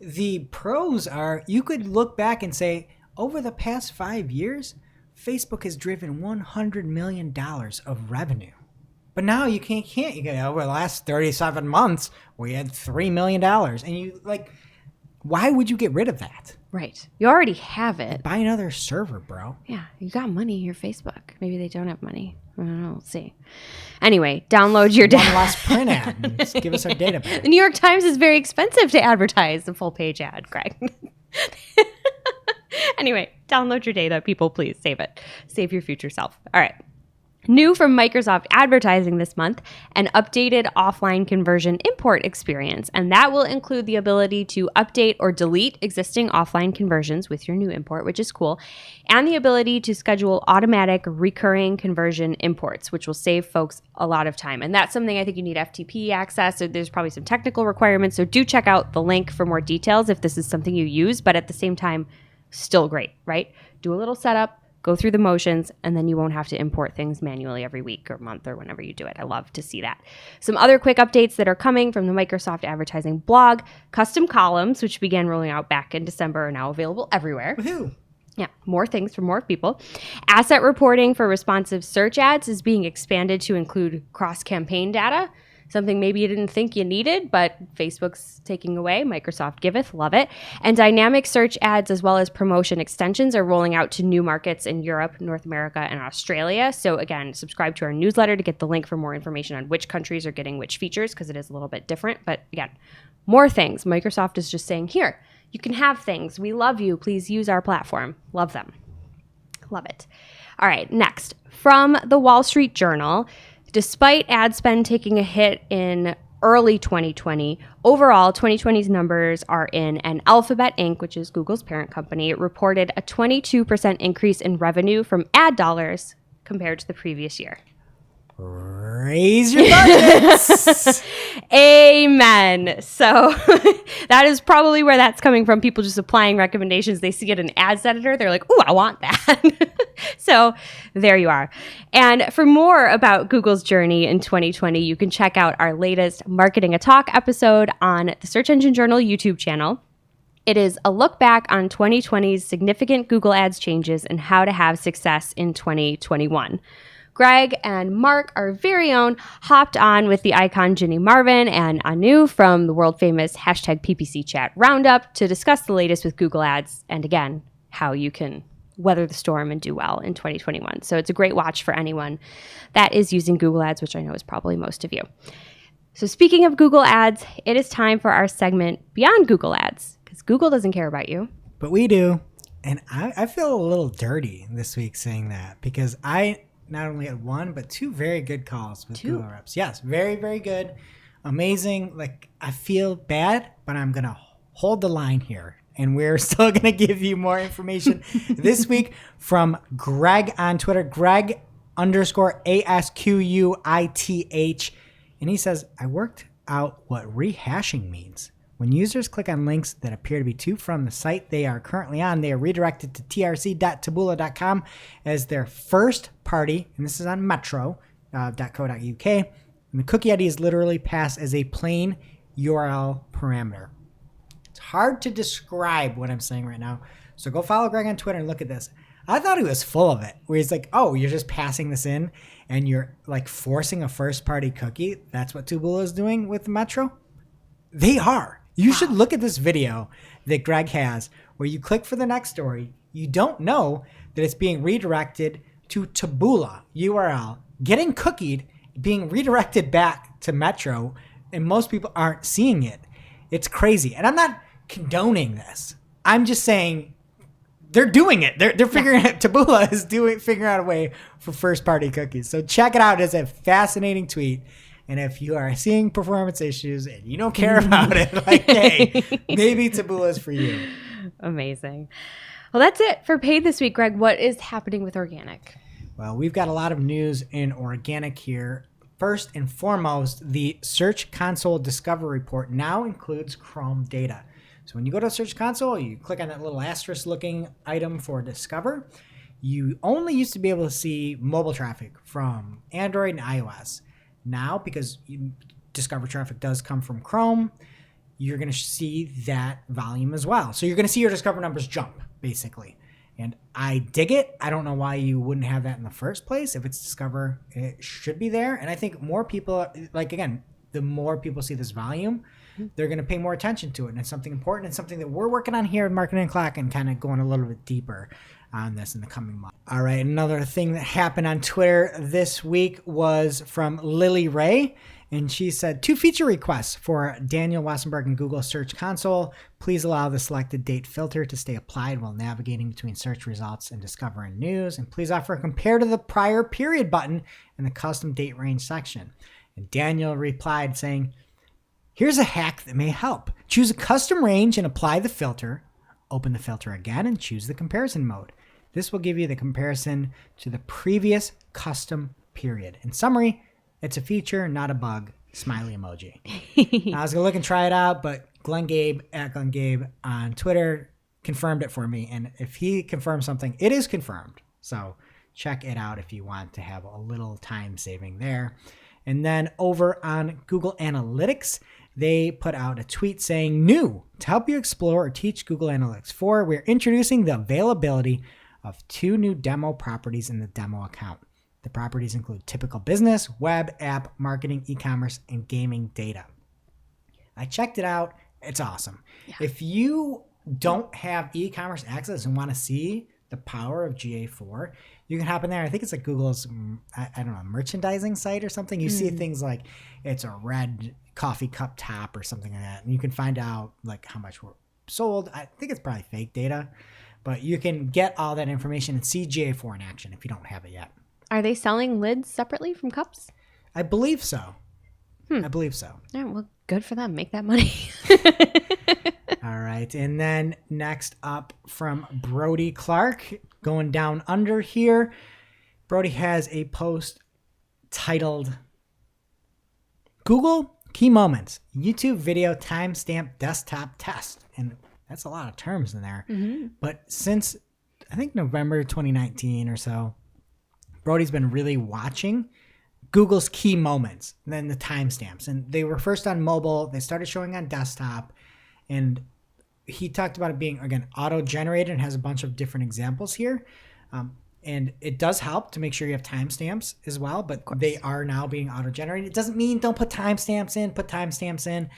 the pros are you could look back and say, over the past 5 years, Facebook has driven $100 million of revenue. But now you can't. You get over the last 37 months, we had $3 million. And you why would you get rid of that? Right. You already have it. Buy another server, bro. Yeah. You got money in your Facebook. Maybe they don't have money. I don't know. We'll see. Anyway, download your data. One last print ad and give us our data back. The New York Times is very expensive to advertise the full page ad, Greg. Anyway, download your data. People, please save it. Save your future self. All right. New from Microsoft Advertising this month, an updated offline conversion import experience. And that will include the ability to update or delete existing offline conversions with your new import, which is cool, and the ability to schedule automatic recurring conversion imports, which will save folks a lot of time. And that's something I think you need FTP access. So there's probably some technical requirements. So do check out the link for more details if this is something you use, but at the same time, still great, right? Do a little setup. Go through the motions, and then you won't have to import things manually every week or month or whenever you do it. I love to see that. Some other quick updates that are coming from the Microsoft Advertising blog. Custom columns, which began rolling out back in December, are now available everywhere. Woohoo! Yeah, more things for more people. Asset reporting for responsive search ads is being expanded to include cross-campaign data, something maybe you didn't think you needed, but Facebook's taking away. Microsoft giveth, love it. And dynamic search ads as well as promotion extensions are rolling out to new markets in Europe, North America, and Australia. So again, subscribe to our newsletter to get the link for more information on which countries are getting which features because it is a little bit different. But again, more things. Microsoft is just saying, here, you can have things. We love you. Please use our platform. Love them. Love it. All right, next. From the Wall Street Journal, despite ad spend taking a hit in early 2020, overall 2020's numbers are in, and Alphabet Inc., which is Google's parent company, reported a 22% increase in revenue from ad dollars compared to the previous year. Raise your budgets. Amen. So that is probably where that's coming from. People just applying recommendations. They see it in ads editor. They're like, ooh, I want that. So there you are. And for more about Google's journey in 2020, you can check out our latest Marketing a Talk episode on the Search Engine Journal YouTube channel. It is a look back on 2020's significant Google Ads changes and how to have success in 2021. Greg and Mark, our very own, hopped on with the icon Ginny Marvin and Anu from the world famous #PPC Chat Roundup to discuss the latest with Google Ads and, again, how you can weather the storm and do well in 2021. So it's a great watch for anyone that is using Google Ads, which I know is probably most of you. So speaking of Google Ads, it is time for our segment Beyond Google Ads, because Google doesn't care about you. But we do. And I feel a little dirty this week saying that because I not only had one, but two very good calls with Google reps. Yes, very, very good. Amazing. Like, I feel bad, but I'm going to hold the line here. And we're still going to give you more information this week from Greg on Twitter, Greg_ASQUITH. And he says, I worked out what rehashing means. When users click on links that appear to be from the site they are currently on, they are redirected to trc.taboola.com as their first party, and this is on metro.co.uk. And the cookie ID is literally passed as a plain URL parameter. It's hard to describe what I'm saying right now. So go follow Greg on Twitter and look at this. I thought he was full of it, where he's like, oh, you're just passing this in and you're like forcing a first party cookie. That's what Taboola is doing with Metro. They are. You should look at this video that Greg has where you click for the next story. You don't know that it's being redirected to Taboola URL, getting cookied, being redirected back to Metro, and most people aren't seeing it. It's crazy. And I'm not condoning this. I'm just saying they're doing it. They're figuring out, Taboola is figuring out a way for first party cookies. So check it out. It's a fascinating tweet. And if you are seeing performance issues and you don't care about it, like, hey, maybe Taboola is for you. Amazing. Well, that's it for paid this week, Greg. What is happening with organic? Well, we've got a lot of news in organic here. First and foremost, the Search Console Discover Report now includes Chrome data. So when you go to Search Console, you click on that little asterisk looking item for Discover. You only used to be able to see mobile traffic from Android and iOS. Now, because Discover traffic does come from Chrome, you're going to see that volume as well. So you're going to see your Discover numbers jump, basically. And I dig it. I don't know why you wouldn't have that in the first place. If it's Discover, it should be there. And I think more people, like, again, the more people see this volume, they're going to pay more attention to it. And it's something important. It's something that we're working on here at Marketing Clock and kind of going a little bit deeper on this in the coming month. All right, another thing that happened on Twitter this week was from Lily Ray, and she said, 2 feature requests for Daniel Wassenberg in Google Search Console. Please allow the selected date filter to stay applied while navigating between search results and Discover and News, and please offer a compare to the prior period button in the custom date range section. And Daniel replied saying, here's a hack that may help. Choose a custom range and apply the filter. Open the filter again and choose the comparison mode. This will give you the comparison to the previous custom period. In summary, it's a feature, not a bug. Smiley emoji. I was going to look and try it out, but Glenn Gabe at Glenn Gabe on Twitter confirmed it for me. And if he confirms something, it is confirmed. So check it out if you want to have a little time saving there. And then over on Google Analytics, they put out a tweet saying, new, to help you explore or teach Google Analytics 4, we're introducing the availability of 2 new demo properties in the demo account. The properties include typical business, web, app, marketing, e-commerce, and gaming data. I checked it out. It's awesome. Yeah. If you don't have e-commerce access and want to see the power of GA4, you can hop in there. I think it's like Google's, I don't know, merchandising site or something. You see things like it's a red coffee cup top or something like that. And you can find out like how much were sold. I think it's probably fake data, but you can get all that information and see GA4 in action if you don't have it yet. Are they selling lids separately from cups? I believe so. I believe so. All right, well, good for them. Make that money. All right. And then next up from Brody Clark, going down under here. Brody has a post titled Google Key Moments, YouTube Video Timestamp Desktop Test. And that's a lot of terms in there. Mm-hmm. But since, I think, November 2019 or so, Brody's been really watching Google's key moments, and then the timestamps. And they were first on mobile. They started showing on desktop. And he talked about it being, again, auto-generated and has a bunch of different examples here. And it does help to make sure you have timestamps as well, but they are now being auto-generated. It doesn't mean don't put timestamps in, put timestamps in.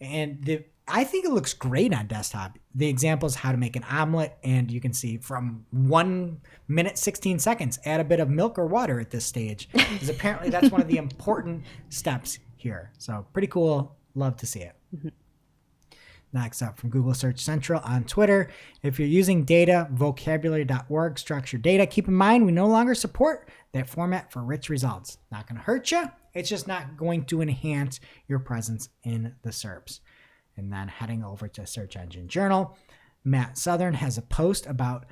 And I think it looks great on desktop. The example is how to make an omelet, and you can see from 1 minute, 16 seconds, add a bit of milk or water at this stage, because apparently that's one of the important steps here. So pretty cool. Love to see it. Mm-hmm. Next up from Google Search Central on Twitter. If you're using data, vocabulary.org, structured data, keep in mind we no longer support that format for rich results. Not going to hurt you. It's just not going to enhance your presence in the SERPs. And then heading over to Search Engine Journal, Matt Southern has a post about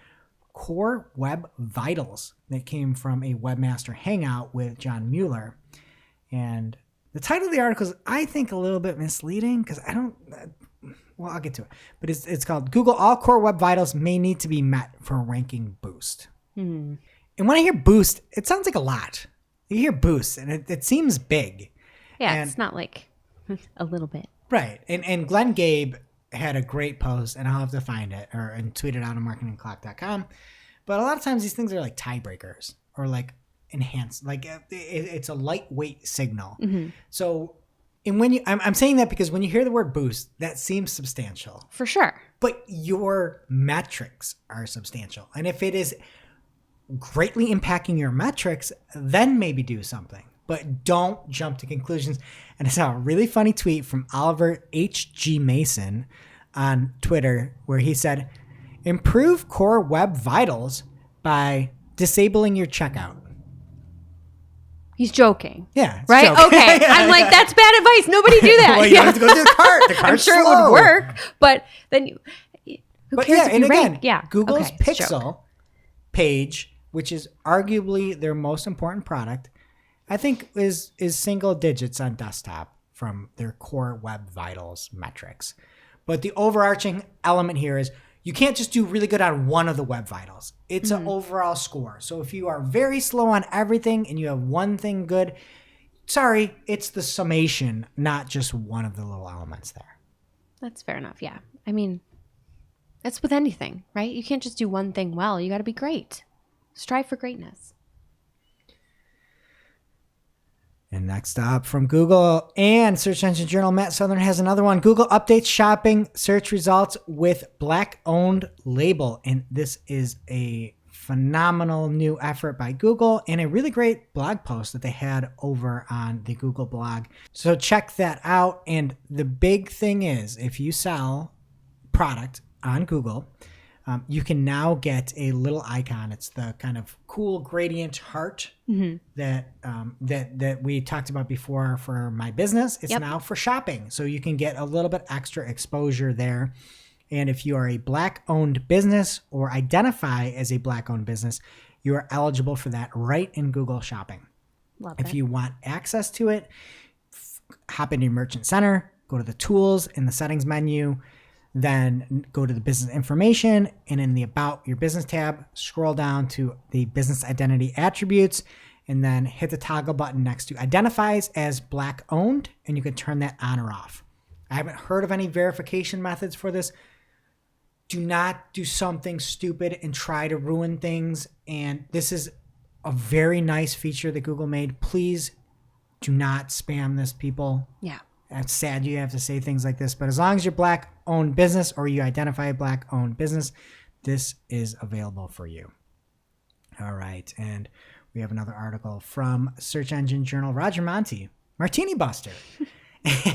Core Web Vitals that came from a Webmaster Hangout with John Mueller. And the title of the article is, I think, a little bit misleading because well, I'll get to it. But it's called Google All Core Web Vitals May Need to Be Met for a Ranking Boost. And when I hear boost, it sounds like a lot. You hear boost, and it seems big. Yeah, and, it's not like a little bit. Right. And Glenn Gabe had a great post, and I'll have to find it and tweet it out on marketingclock.com. But a lot of times these things are like tiebreakers or like enhanced. Like it's a lightweight signal. So... And when I'm saying that because when you hear the word boost, that seems substantial. For sure. But your metrics are substantial. And if it is greatly impacting your metrics, then maybe do something. But don't jump to conclusions. And I saw a really funny tweet from Oliver H.G. Mason on Twitter where he said, improve core web vitals by disabling your checkout. He's joking. Yeah. Right? Joking. Okay. I'm like, that's bad advice. Nobody do that. Well, you don't have to go to the cart. The cart's I'm sure slow. it would work, but then who cares if and you again, rank? Yeah. Google's Okay, it's a joke. Pixel page, which is arguably their most important product, I think is single digits on desktop from their core web vitals metrics. But the overarching element here is you can't just do really good on one of the web vitals. It's an overall score. So if you are very slow on everything and you have one thing good, sorry, it's the summation, not just one of the little elements there. That's fair enough. Yeah. I mean, that's with anything, right? You can't just do one thing well. You got to be great. Strive for greatness. And next up from Google and Search Engine Journal, Matt Southern has another one. Google updates shopping search results with Black-owned label. And this is a phenomenal new effort by Google and a really great blog post that they had over on the Google blog. So check that out. And the big thing is, if you sell product on Google, you can now get a little icon. It's the kind of cool gradient heart that we talked about before for my business. It's now for shopping. So you can get a little bit extra exposure there. And if you are a Black-owned business or identify as a Black-owned business, you are eligible for that right in Google Shopping. If you want access to it, hop into your Merchant Center, go to the tools in the settings menu, then go to the business information, and in the About Your Business tab, scroll down to the business identity attributes, and then hit the toggle button next to identifies as Black-owned, and you can turn that on or off. I haven't heard of any verification methods for this. Do not do something stupid and try to ruin things. And this is a very nice feature that Google made. Please do not spam this, people. Yeah. It's sad you have to say things like this, but as long as you're Black-owned business or you identify a Black-owned business, this is available for you. All right. And we have another article from Search Engine Journal, Roger Monti, Martini Buster.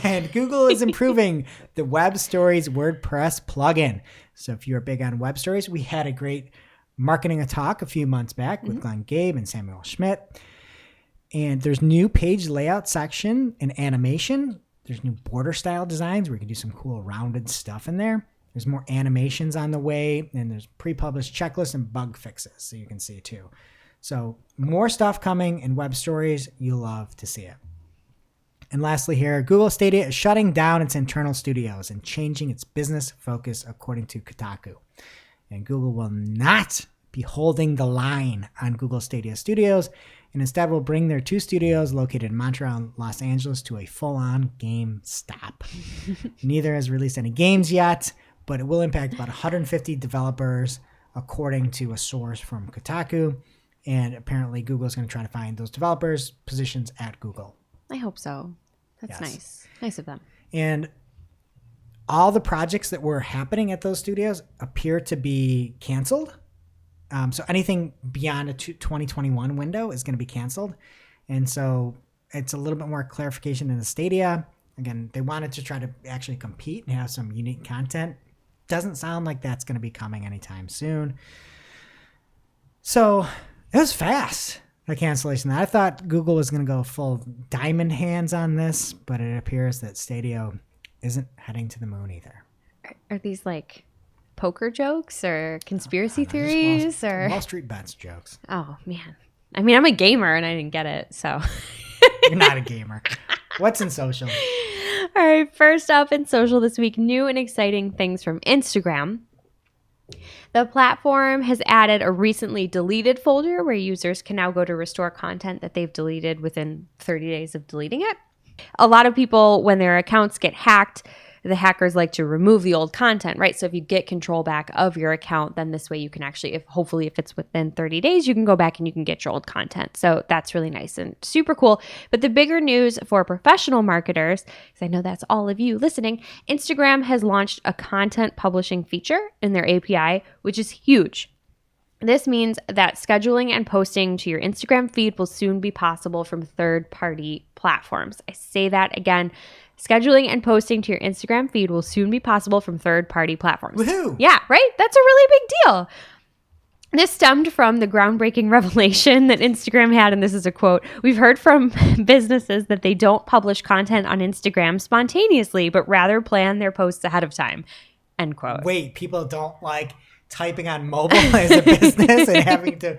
And Google is improving the Web Stories WordPress plugin. So if you're big on web stories, we had a great marketing talk a few months back with Glenn Gabe and Samuel Schmidt. And there's new page layout section and animation. There's new border style designs where you can do some cool rounded stuff in there. There's more animations on the way, and there's pre-published checklists and bug fixes, so you can see it too. So more stuff coming in web stories. You'll love to see it. And lastly here, Google Stadia is shutting down its internal studios and changing its business focus according to Kotaku. And Google will not be holding the line on Google Stadia Studios, and instead will bring their 2 studios located in Montreal and Los Angeles to a full-on game stop. Neither has released any games yet, but it will impact about 150 developers, according to a source from Kotaku. And apparently Google is going to try to find those developers positions at Google. I hope so. That's nice. Nice of them. And all the projects that were happening at those studios appear to be canceled. So anything beyond a 2021 window is going to be canceled. And so it's a little bit more clarification in the Stadia. Again, they wanted to try to actually compete and have some unique content. Doesn't sound like that's going to be coming anytime soon. So it was fast, the cancellation. I thought Google was going to go full diamond hands on this, but it appears that Stadio isn't heading to the moon either. Are these like poker jokes or conspiracy theories or Wall Street Bets jokes? Oh man, I mean, I'm a gamer and I didn't get it, so You're not a gamer. What's in social? All right, first up in social this week, new and exciting things from Instagram. The platform has added a recently deleted folder where users can now go to restore content that they've deleted within 30 days of deleting it. A lot of people, when their accounts get hacked, the hackers like to remove the old content, right? So if you get control back of your account, then this way you can actually, hopefully if it's within 30 days, you can go back and you can get your old content. So that's really nice and super cool. But the bigger news for professional marketers, because I know that's all of you listening, Instagram has launched a content publishing feature in their API, which is huge. This means that scheduling and posting to your Instagram feed will soon be possible from third-party platforms. I say that again. Scheduling and posting to your Instagram feed will soon be possible from third-party platforms. Woohoo! Yeah, right? That's a really big deal. This stemmed from the groundbreaking revelation that Instagram had, and this is a quote, "We've heard from businesses that they don't publish content on Instagram spontaneously, but rather plan their posts ahead of time." End quote. Wait, people don't like typing on mobile as a business and having to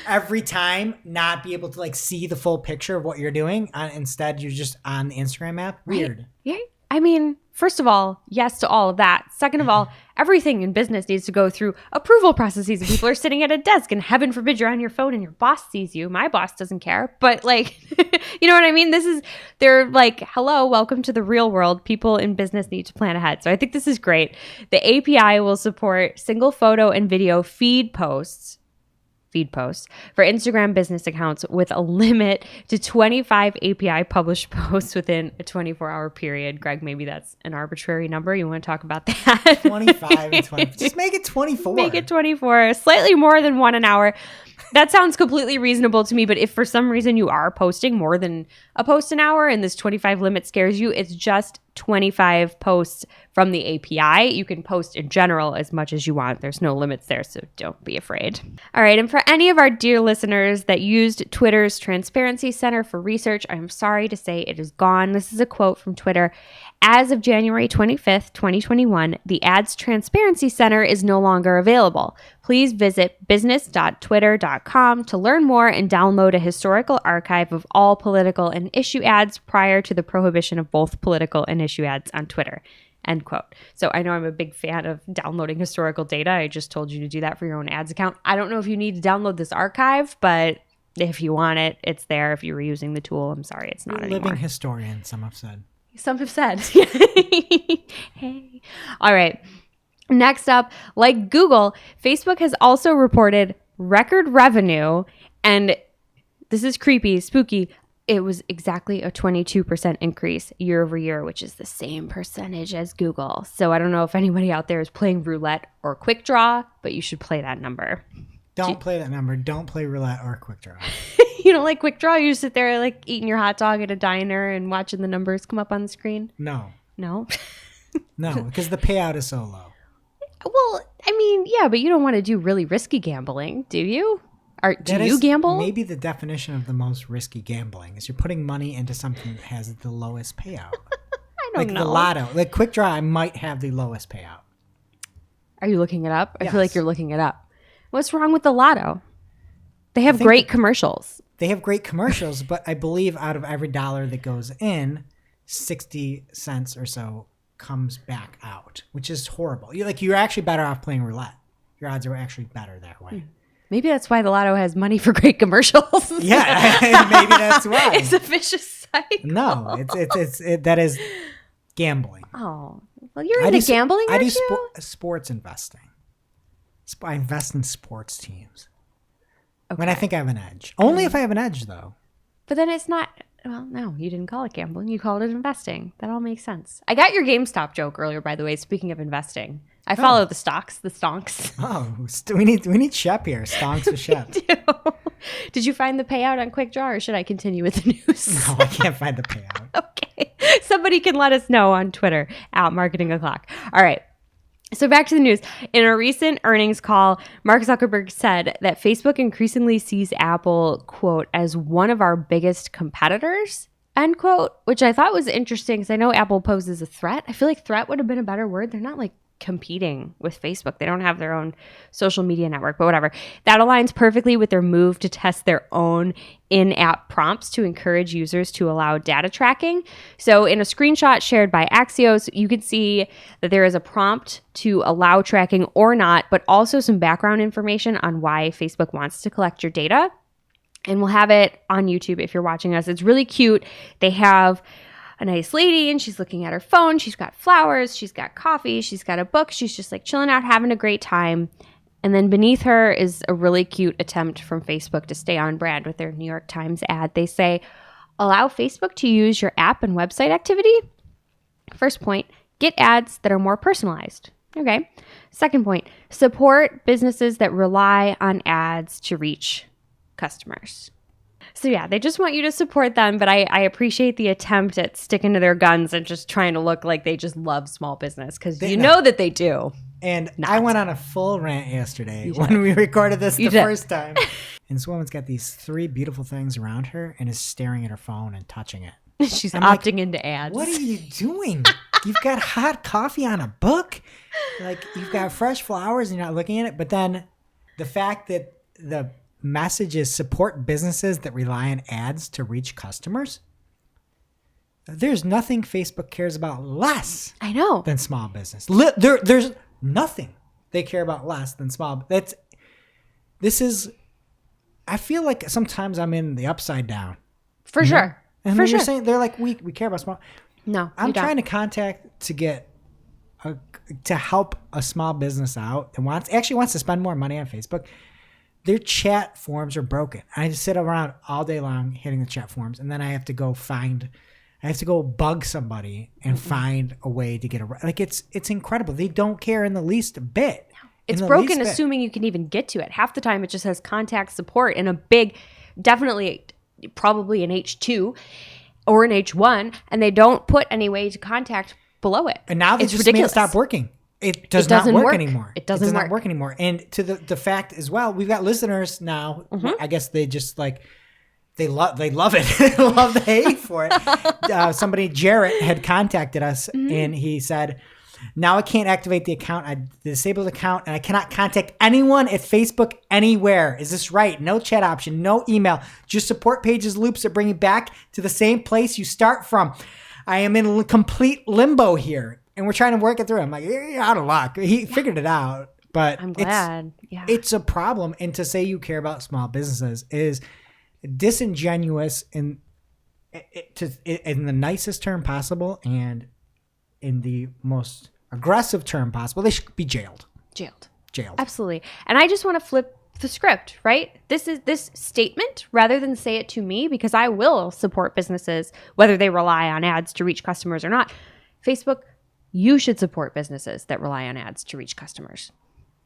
every time not be able to like see the full picture of what you're doing. Instead, you're just on the Instagram app. Weird. Right. Yeah. I mean, first of all, yes to all of that. Second of all, everything in business needs to go through approval processes. People are sitting at a desk and heaven forbid you're on your phone and your boss sees you. My boss doesn't care. But like, you know what I mean? They're like, hello, welcome to the real world. People in business need to plan ahead. So I think this is great. The API will support single photo and video feed posts for Instagram business accounts with a limit to 25 API published posts within a 24-hour period. Greg, maybe that's an arbitrary number. You want to talk about that? 25 and 20. Just make it 24. Make it 24. Slightly more than one an hour. That sounds completely reasonable to me, but if for some reason you are posting more than a post an hour and this 25 limit scares you, it's just 25 posts from the API. You can post in general as much as you want. There's no limits there, so don't be afraid. All right, and for any of our dear listeners that used Twitter's Transparency Center for research, I'm sorry to say it is gone. This is a quote from Twitter. As of January 25th, 2021, the Ads Transparency Center is no longer available. Please visit business.twitter.com to learn more and download a historical archive of all political and issue ads prior to the prohibition of both political and issue ads on Twitter. End quote. So I know I'm a big fan of downloading historical data. I just told you to do that for your own ads account. I don't know if you need to download this archive, but if you want it, it's there. If you were using the tool, I'm sorry, it's not anymore. Living historian, some have said. Some have said. Hey. All right. Next up, like Google, Facebook has also reported record revenue, and this is creepy, spooky. It was exactly a 22% increase year over year, which is the same percentage as Google. So I don't know if anybody out there is playing roulette or quick draw, but you should play that number. Don't play that number. Don't play roulette or quick draw. You don't like quick draw? You sit there like eating your hot dog at a diner and watching the numbers come up on the screen? No. No? No, because the payout is so low. Well, I mean, yeah, but you don't want to do really risky gambling, do you? Do you gamble? Maybe the definition of the most risky gambling is you're putting money into something that has the lowest payout. I don't know. Like the lotto. Like quick draw might have the lowest payout. Are you looking it up? I Yes. feel like you're looking it up. What's wrong with the lotto? They have great commercials. They have great commercials, but I believe out of every dollar that goes in, 60 cents or so comes back out, which is horrible. You're actually better off playing roulette. Your odds are actually better that way. Maybe that's why the lotto has money for great commercials. Yeah, maybe that's why. It's a vicious cycle. No, that is gambling. Oh, well, you're into gambling, I aren't do you? sports investing. I invest in sports teams. Okay. When I think I have an edge. Only if I have an edge, though. But then it's not. Well, no, you didn't call it gambling. You called it investing. That all makes sense. I got your GameStop joke earlier, by the way. Speaking of investing, I follow the stonks. Oh, we need Shep here. Stonks with Shep. Did Did you find the payout on Quick Draw, or should I continue with the news? No, I can't find the payout. Okay. Somebody can let us know on Twitter @MarketingO'Clock. All right. So back to the news. In a recent earnings call, Mark Zuckerberg said that Facebook increasingly sees Apple, quote, as one of our biggest competitors, end quote, which I thought was interesting because I know Apple poses a threat. I feel like threat would have been a better word. They're not like competing with Facebook. They don't have their own social media network, but whatever. That aligns perfectly with their move to test their own in-app prompts to encourage users to allow data tracking. So in a screenshot shared by Axios, you can see that there is a prompt to allow tracking or not, but also some background information on why Facebook wants to collect your data. And we'll have it on YouTube if you're watching us. It's really cute. They have a nice lady and she's looking at her phone. She's got flowers. She's got coffee. She's got a book. She's just like chilling out, having a great time. And then beneath her is a really cute attempt from Facebook to stay on brand with their New York Times ad. They say, allow Facebook to use your app and website activity. First point, get ads that are more personalized. Okay. Second point, support businesses that rely on ads to reach customers. So yeah, they just want you to support them, but I appreciate the attempt at sticking to their guns and just trying to look like they just love small business, because you know that they do. And I went on a full rant yesterday when we recorded this first time. And this woman's got these 3 beautiful things around her and is staring at her phone and touching it. She's opting into ads. What are you doing? You've got hot coffee on a book. Like, you've got fresh flowers and you're not looking at it. But then the fact that the message is support businesses that rely on ads to reach customers. There's nothing Facebook cares about less than small business. There's nothing they care about less than small. I feel like sometimes I'm in the upside down. For sure. And you're saying they're like, we care about small. No, I'm trying to contact to get to help a small business out that wants to spend more money on Facebook. Their chat forms are broken. I just sit around all day long hitting the chat forms, and then I have to go bug somebody and find a way to get around. Like, it's incredible. They don't care in the least bit. It's broken assuming you can even get to it. Half the time it just has contact support in a big, definitely probably an H2 or an H1, and they don't put any way to contact below it. And now they just made it stop working. It does not work anymore. It does not work anymore. And to the fact as well, we've got listeners now. I guess they just like, they love it. They love the hate for it. Somebody, Jarrett, had contacted us and he said, now I can't activate the account. I disabled the account and I cannot contact anyone at Facebook anywhere. Is this right? No chat option, no email, just support pages loops that bring you back to the same place you start from. I am in complete limbo here. And we're trying to work it through. I'm like, you're out of luck. He figured it out, but I'm glad. It's a problem. And to say you care about small businesses is disingenuous in the nicest term possible and in the most aggressive term possible. They should be jailed. Jailed. Absolutely. And I just want to flip the script, right? This statement, rather than say it to me, because I will support businesses whether they rely on ads to reach customers or not. Facebook, you should support businesses that rely on ads to reach customers.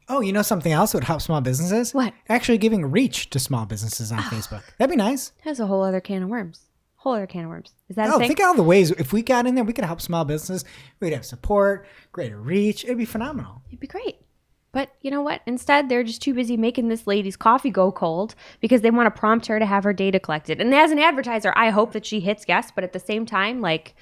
Oh, you know something else that would help small businesses? What? Actually giving reach to small businesses on Facebook. That'd be nice. That's a whole other can of worms. Is that a thing? Think of all the ways. If we got in there, we could help small businesses. We'd have support, greater reach. It'd be phenomenal. It'd be great. But you know what? Instead, they're just too busy making this lady's coffee go cold because they want to prompt her to have her data collected. And as an advertiser, I hope that she hits yes. But at the same time, like,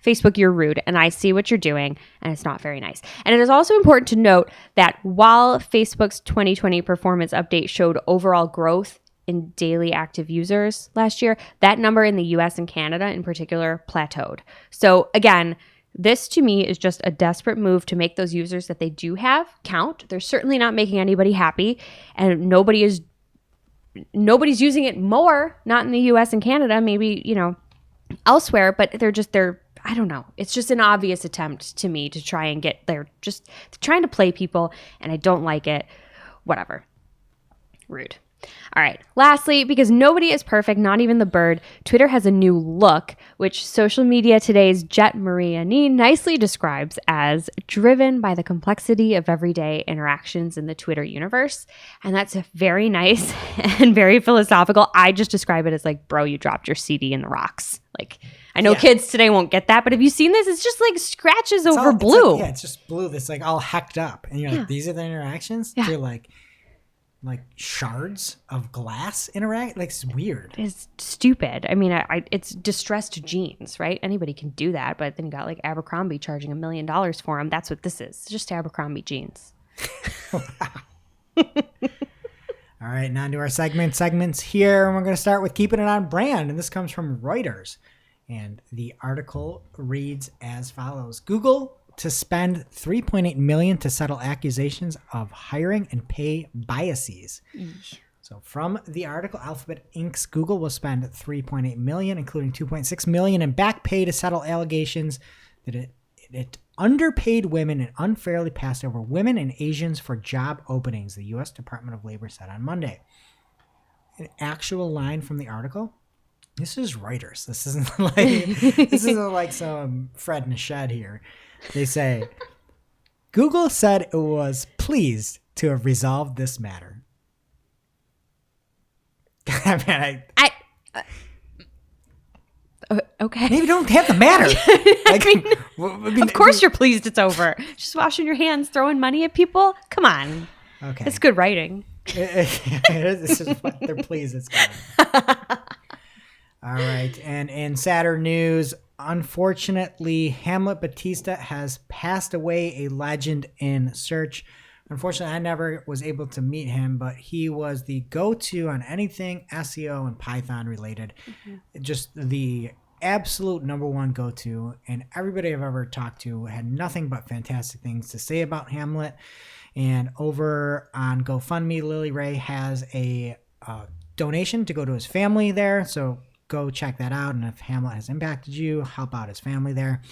Facebook, you're rude, and I see what you're doing, and it's not very nice. And it is also important to note that while Facebook's 2020 performance update showed overall growth in daily active users last year, that number in the US and Canada in particular plateaued. So again, this to me is just a desperate move to make those users that they do have count. They're certainly not making anybody happy, and nobody's using it more, not in the US and Canada, maybe, elsewhere, but they're I don't know. It's just an obvious attempt to me to try and they're trying to play people, and I don't like it. Whatever. Rude. All right. Lastly, because nobody is perfect, not even the bird, Twitter has a new look, which Social Media Today's Jet Mariani nicely describes as driven by the complexity of everyday interactions in the Twitter universe. And that's very nice and very philosophical. I just describe it as like, bro, you dropped your CD in the rocks. Like, I know kids today won't get that, but have you seen this? It's just like scratches over blue. It's just blue that's like all hecked up. And you're like, these are the interactions? Yeah. They're like shards of glass interact. Like, it's weird. It's stupid. I mean, it's distressed jeans, right? Anybody can do that, but then you got like Abercrombie charging $1 million for them. That's what this is. It's just Abercrombie jeans. All right, now to our segments here. And we're going to start with keeping it on brand. And this comes from Reuters. And the article reads as follows. Google to spend $3.8 million to settle accusations of hiring and pay biases. So from the article, Alphabet Inc.'s Google will spend $3.8 million, including $2.6 million in back pay to settle allegations that it underpaid women and unfairly passed over women and Asians for job openings, the U.S. Department of Labor said on Monday. An actual line from the article. This is Reuters. This isn't like some Fred in a shed here. They say, Google said it was pleased to have resolved this matter. Okay. Maybe don't have the matter. I mean, of course you're pleased it's over. Just washing your hands, throwing money at people? Come on. Okay. It's good writing. This is what they're pleased it's gone. All right. And in sadder news, unfortunately, Hamlet Batista has passed away, a legend in search. Unfortunately, I never was able to meet him, but he was the go-to on anything SEO and Python related. Just the absolute number one go-to. And everybody I've ever talked to had nothing but fantastic things to say about Hamlet. And over on GoFundMe, Lily Ray has a donation to go to his family there. So go check that out. And if Hamlet has impacted you, help out his family there.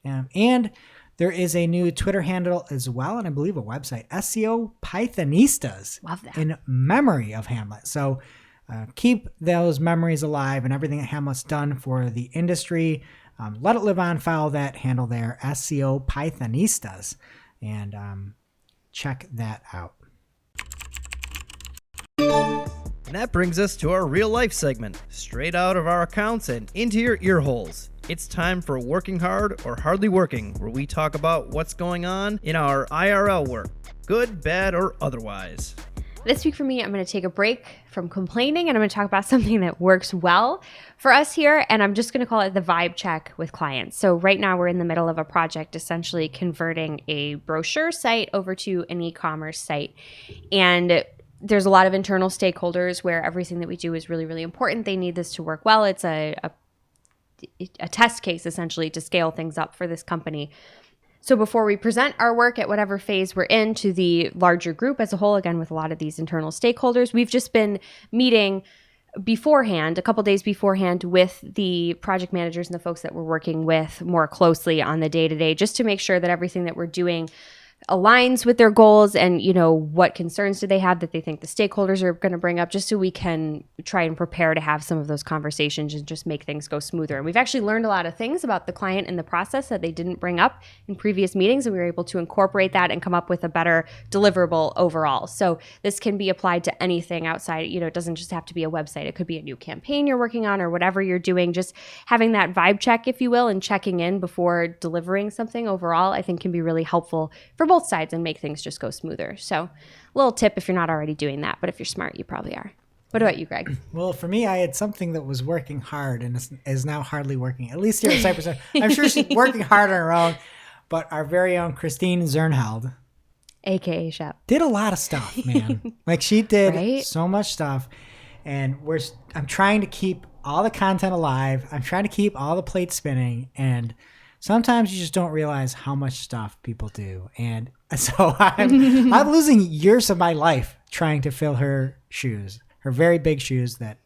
And there is a new Twitter handle as well, and I believe a website, SEO Pythonistas. Love that. In memory of Hamlet. So keep those memories alive and everything that Hamlet's done for the industry. Let it live on. Follow that handle there, SEO Pythonistas, and check that out. And that brings us to our real life segment, straight out of our accounts and into your ear holes. It's time for Working Hard or Hardly Working, where we talk about what's going on in our IRL work, good, bad, or otherwise. This week for me, I'm going to take a break from complaining and I'm going to talk about something that works well for us here. And I'm just going to call it the vibe check with clients. So right now we're in the middle of a project, essentially converting a brochure site over to an e-commerce site. And there's a lot of internal stakeholders where everything that we do is really, really important. They need this to work well. It's a test case, essentially, to scale things up for this company. So before we present our work at whatever phase we're in to the larger group as a whole, again, with a lot of these internal stakeholders, we've just been meeting beforehand, a couple days beforehand, with the project managers and the folks that we're working with more closely on the day-to-day, just to make sure that everything that we're doing aligns with their goals and, you know, what concerns do they have that they think the stakeholders are going to bring up, just so we can try and prepare to have some of those conversations and just make things go smoother. And we've actually learned a lot of things about the client in the process that they didn't bring up in previous meetings, and we were able to incorporate that and come up with a better deliverable overall. So this can be applied to anything outside, you know, it doesn't just have to be a website. It could be a new campaign you're working on or whatever you're doing. Just having that vibe check, if you will, and checking in before delivering something overall, I think can be really helpful for both sides and make things just go smoother. So a little tip if you're not already doing that, but if you're smart, you probably are. What about you, Greg? Well, for me, I had something that was working hard and is now hardly working, at least here at Cypress. I'm sure she's working hard on her own, but our very own Christine Zernheld, AKA Shep, did a lot of stuff, man. Like, she did so much stuff, and I'm trying to keep all the content alive. I'm trying to keep all the plates spinning, and sometimes you just don't realize how much stuff people do. And so I'm losing years of my life trying to fill her shoes, her very big shoes that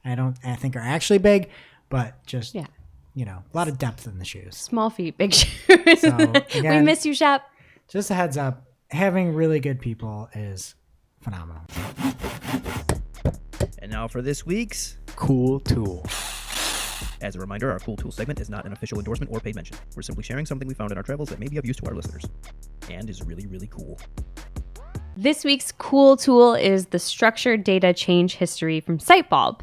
I think are actually big, but just, you know, a lot of depth in the shoes. Small feet, big shoes. So, again, we miss you, Shep. Just a heads up, having really good people is phenomenal. And now for this week's Cool Tool. As a reminder, our Cool Tool segment is not an official endorsement or paid mention. We're simply sharing something we found in our travels that may be of use to our listeners and is really, really cool. This week's Cool Tool is the Structured Data Change History from Sitebulb.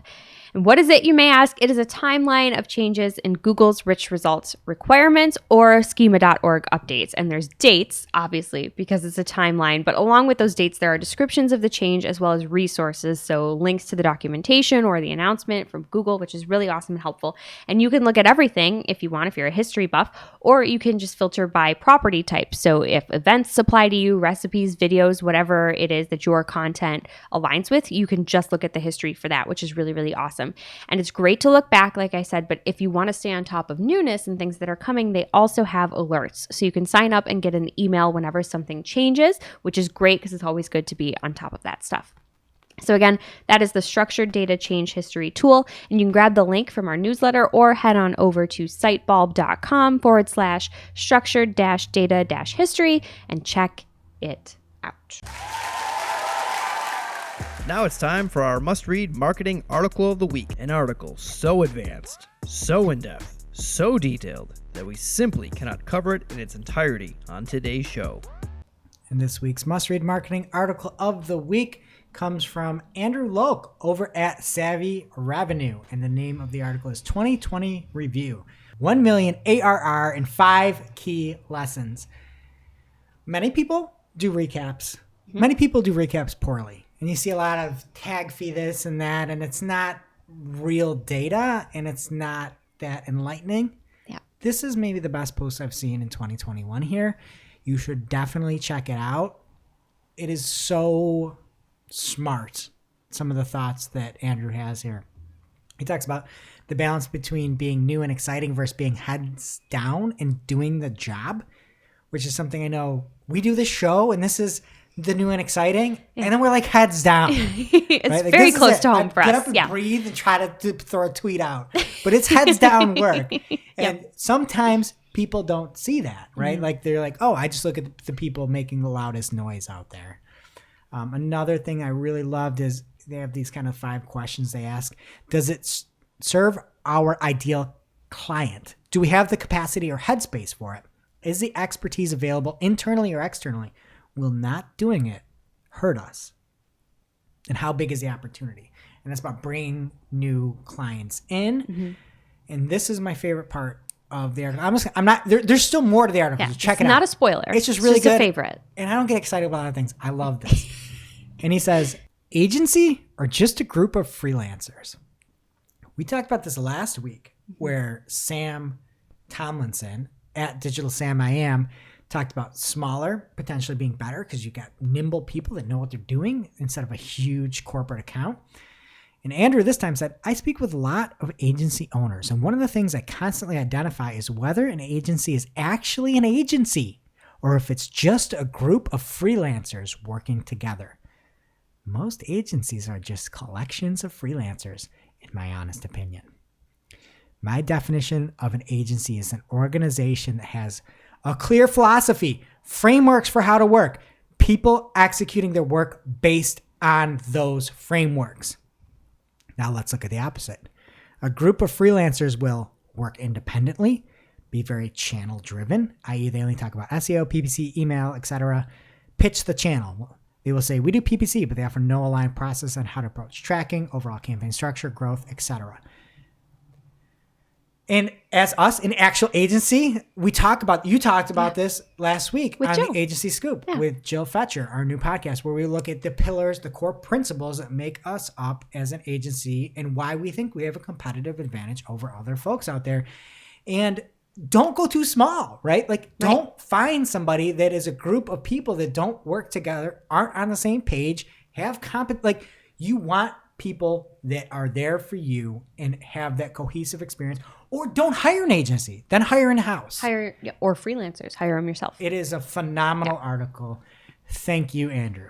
And what is it, you may ask? It is a timeline of changes in Google's rich results requirements or schema.org updates. And there's dates, obviously, because it's a timeline. But along with those dates, there are descriptions of the change as well as resources. So links to the documentation or the announcement from Google, which is really awesome and helpful. And you can look at everything if you want, if you're a history buff, or you can just filter by property type. So if events apply to you, recipes, videos, whatever it is that your content aligns with, you can just look at the history for that, which is really, really awesome. And it's great to look back, like I said, but if you want to stay on top of newness and things that are coming, they also have alerts. So you can sign up and get an email whenever something changes, which is great because it's always good to be on top of that stuff. So again, that is the Structured Data Change History tool, and you can grab the link from our newsletter or head on over to sitebulb.com/structured-data-history and check it out. Now it's time for our must-read marketing article of the week. An article so advanced, so in-depth, so detailed that we simply cannot cover it in its entirety on today's show. And this week's must-read marketing article of the week comes from Andrew Loke over at Savvy Revenue. And the name of the article is 2020 Review, 1 million ARR and 5 key lessons. Many people do recaps. Many people do recaps poorly. And you see a lot of tag fee this and that, and it's not real data, and it's not that enlightening. Yeah. This is maybe the best post I've seen in 2021 here. You should definitely check it out. It is so smart, some of the thoughts that Andrew has here. He talks about the balance between being new and exciting versus being heads down and doing the job, which is something I know we do this show, and this is the new and exciting, and then we're like heads down. It's right? Like, very close to home for us. Get up and breathe and try to throw a tweet out, but it's heads down work. And sometimes people don't see that, right? Like they're like, oh, I just look at the people making the loudest noise out there. Another thing I really loved is they have these kind of 5 questions they ask. Does it serve our ideal client? Do we have the capacity or headspace for it? Is the expertise available internally or externally? Will not doing it hurt us? And how big is the opportunity? And that's about bringing new clients in. And this is my favorite part of the article. I'm not. There's still more to the article. So check it out. It's not a spoiler. It's just really good. A favorite. And I don't get excited about other things. I love this. And he says, agency or just a group of freelancers? We talked about this last week, where Sam Tomlinson at Digital Sam I Am talked about smaller potentially being better because you got nimble people that know what they're doing instead of a huge corporate account. And Andrew this time said, I speak with a lot of agency owners, and one of the things I constantly identify is whether an agency is actually an agency or if it's just a group of freelancers working together. Most agencies are just collections of freelancers, in my honest opinion. My definition of an agency is an organization that has a clear philosophy, frameworks for how to work, people executing their work based on those frameworks. Now let's look at the opposite. A group of freelancers will work independently, be very channel driven, i.e. they only talk about SEO, PPC, email, etc. Pitch the channel. They will say, we do PPC, but they offer no aligned process on how to approach tracking, overall campaign structure, growth, etc. And as us, an actual agency, you talked about this last week with on Jill. The Agency Scoop with Jill Fetcher, our new podcast, where we look at the pillars, the core principles that make us up as an agency and why we think we have a competitive advantage over other folks out there. And don't go too small, right? Like, don't find somebody that is a group of people that don't work together, aren't on the same page, like, you want people that are there for you and have that cohesive experience. Or don't hire an agency, then hire in-house. Or freelancers, hire them yourself. It is a phenomenal article. Thank you, Andrew.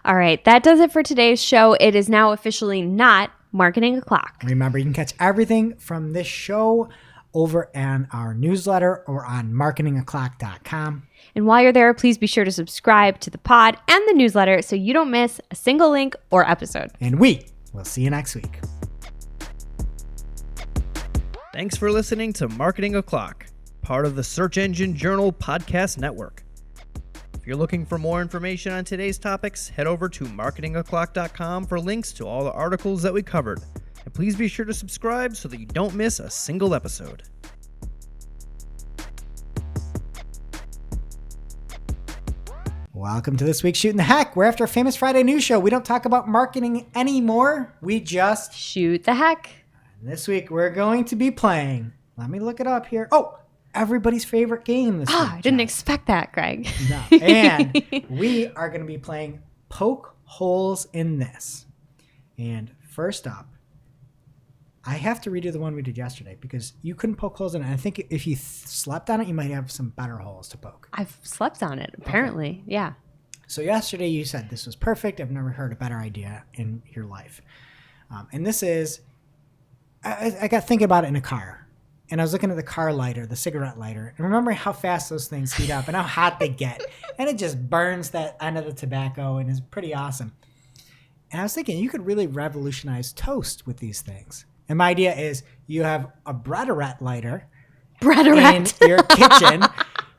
All right, that does it for today's show. It is now officially not Marketing O'Clock. Remember, you can catch everything from this show over on our newsletter or on marketingoclock.com. And while you're there, please be sure to subscribe to the pod and the newsletter so you don't miss a single link or episode. And we will see you next week. Thanks for listening to Marketing O'Clock, part of the Search Engine Journal Podcast Network. If you're looking for more information on today's topics, head over to marketingoclock.com for links to all the articles that we covered. And please be sure to subscribe so that you don't miss a single episode. Welcome to this week's Shootin the Heck, where after a famous Friday news show, we don't talk about marketing anymore. We just shoot the heck. And this week, we're going to be playing. Let me look it up here. Oh, everybody's favorite game this week. I didn't expect that, Greg. No. And we are going to be playing Poke Holes in This. And first up, I have to redo the one we did yesterday because you couldn't poke holes in it. I think if you slept on it, you might have some better holes to poke. I've slept on it, apparently. Okay. Yeah. So yesterday you said this was perfect. I've never heard a better idea in your life. And this is, I got thinking about it in a car. And I was looking at the car lighter, the cigarette lighter, and remembering how fast those things heat up and how hot they get. And it just burns that end of the tobacco and is pretty awesome. And I was thinking you could really revolutionize toast with these things. And my idea is you have a breaderette lighter in your kitchen.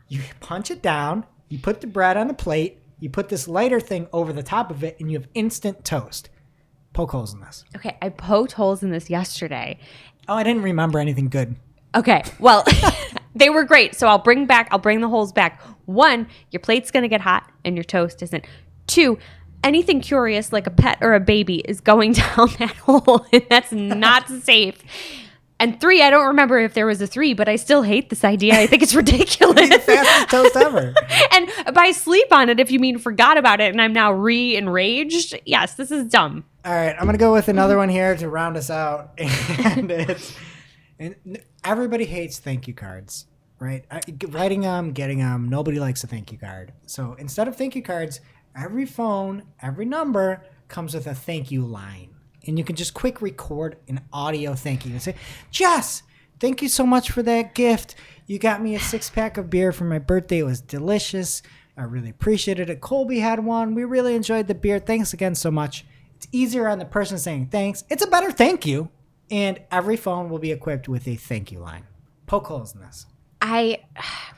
You punch it down. You put the bread on the plate. You put this lighter thing over the top of it, and you have instant toast. Poke holes in this. Okay, I poked holes in this yesterday. Oh, I didn't remember anything good. Okay, well, they were great. So I'll bring the holes back. 1, your plate's going to get hot, and your toast isn't. 2, anything curious like a pet or a baby is going down that hole, and that's not safe. And 3, I don't remember if there was a 3, but I still hate this idea. I think it's ridiculous. It's the fastest toast ever. And by sleep on it, if you mean forgot about it and I'm now enraged, yes, this is dumb. All right, I'm going to go with another one here to round us out. And everybody hates thank you cards, right? Writing them, getting them, nobody likes a thank you card. So instead of thank you cards, every phone, every number comes with a thank you line. And you can just quick record an audio thank you. And say, Jess, thank you so much for that gift. You got me a 6-pack of beer for my birthday. It was delicious. I really appreciated it. Colby had one. We really enjoyed the beer. Thanks again so much. It's easier on the person saying thanks. It's a better thank you. And every phone will be equipped with a thank you line. Poke holes in this.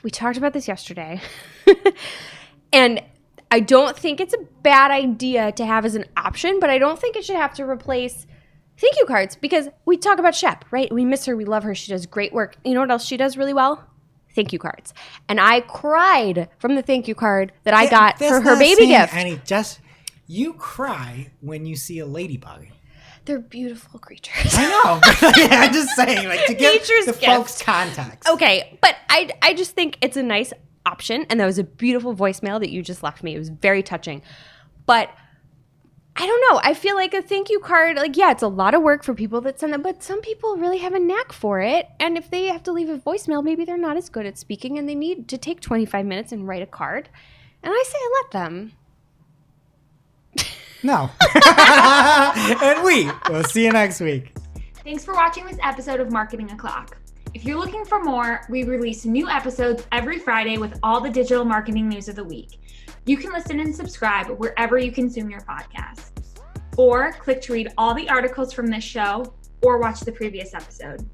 We talked about this yesterday. And I don't think it's a bad idea to have as an option, but I don't think it should have to replace thank you cards because we talk about Shep, right? We miss her. We love her. She does great work. You know what else she does really well? Thank you cards. And I cried from the thank you card that I got for her baby gift. You cry when you see a ladybug. They're beautiful creatures. I know. Yeah, I'm just saying, like, to give the folks context. Okay, but I just think it's a nice option, and that was a beautiful voicemail that you just left me. It was very touching. But I don't know. I feel like a thank you card, like, yeah, it's a lot of work for people that send them, but some people really have a knack for it. And if they have to leave a voicemail, maybe they're not as good at speaking, and they need to take 25 minutes and write a card. And I say I let them. No. And we will see you next week. Thanks for watching this episode of Marketing O'Clock. If you're looking for more, we release new episodes every Friday with all the digital marketing news of the week. You can listen and subscribe wherever you consume your podcasts. Or click to read all the articles from this show or watch the previous episode.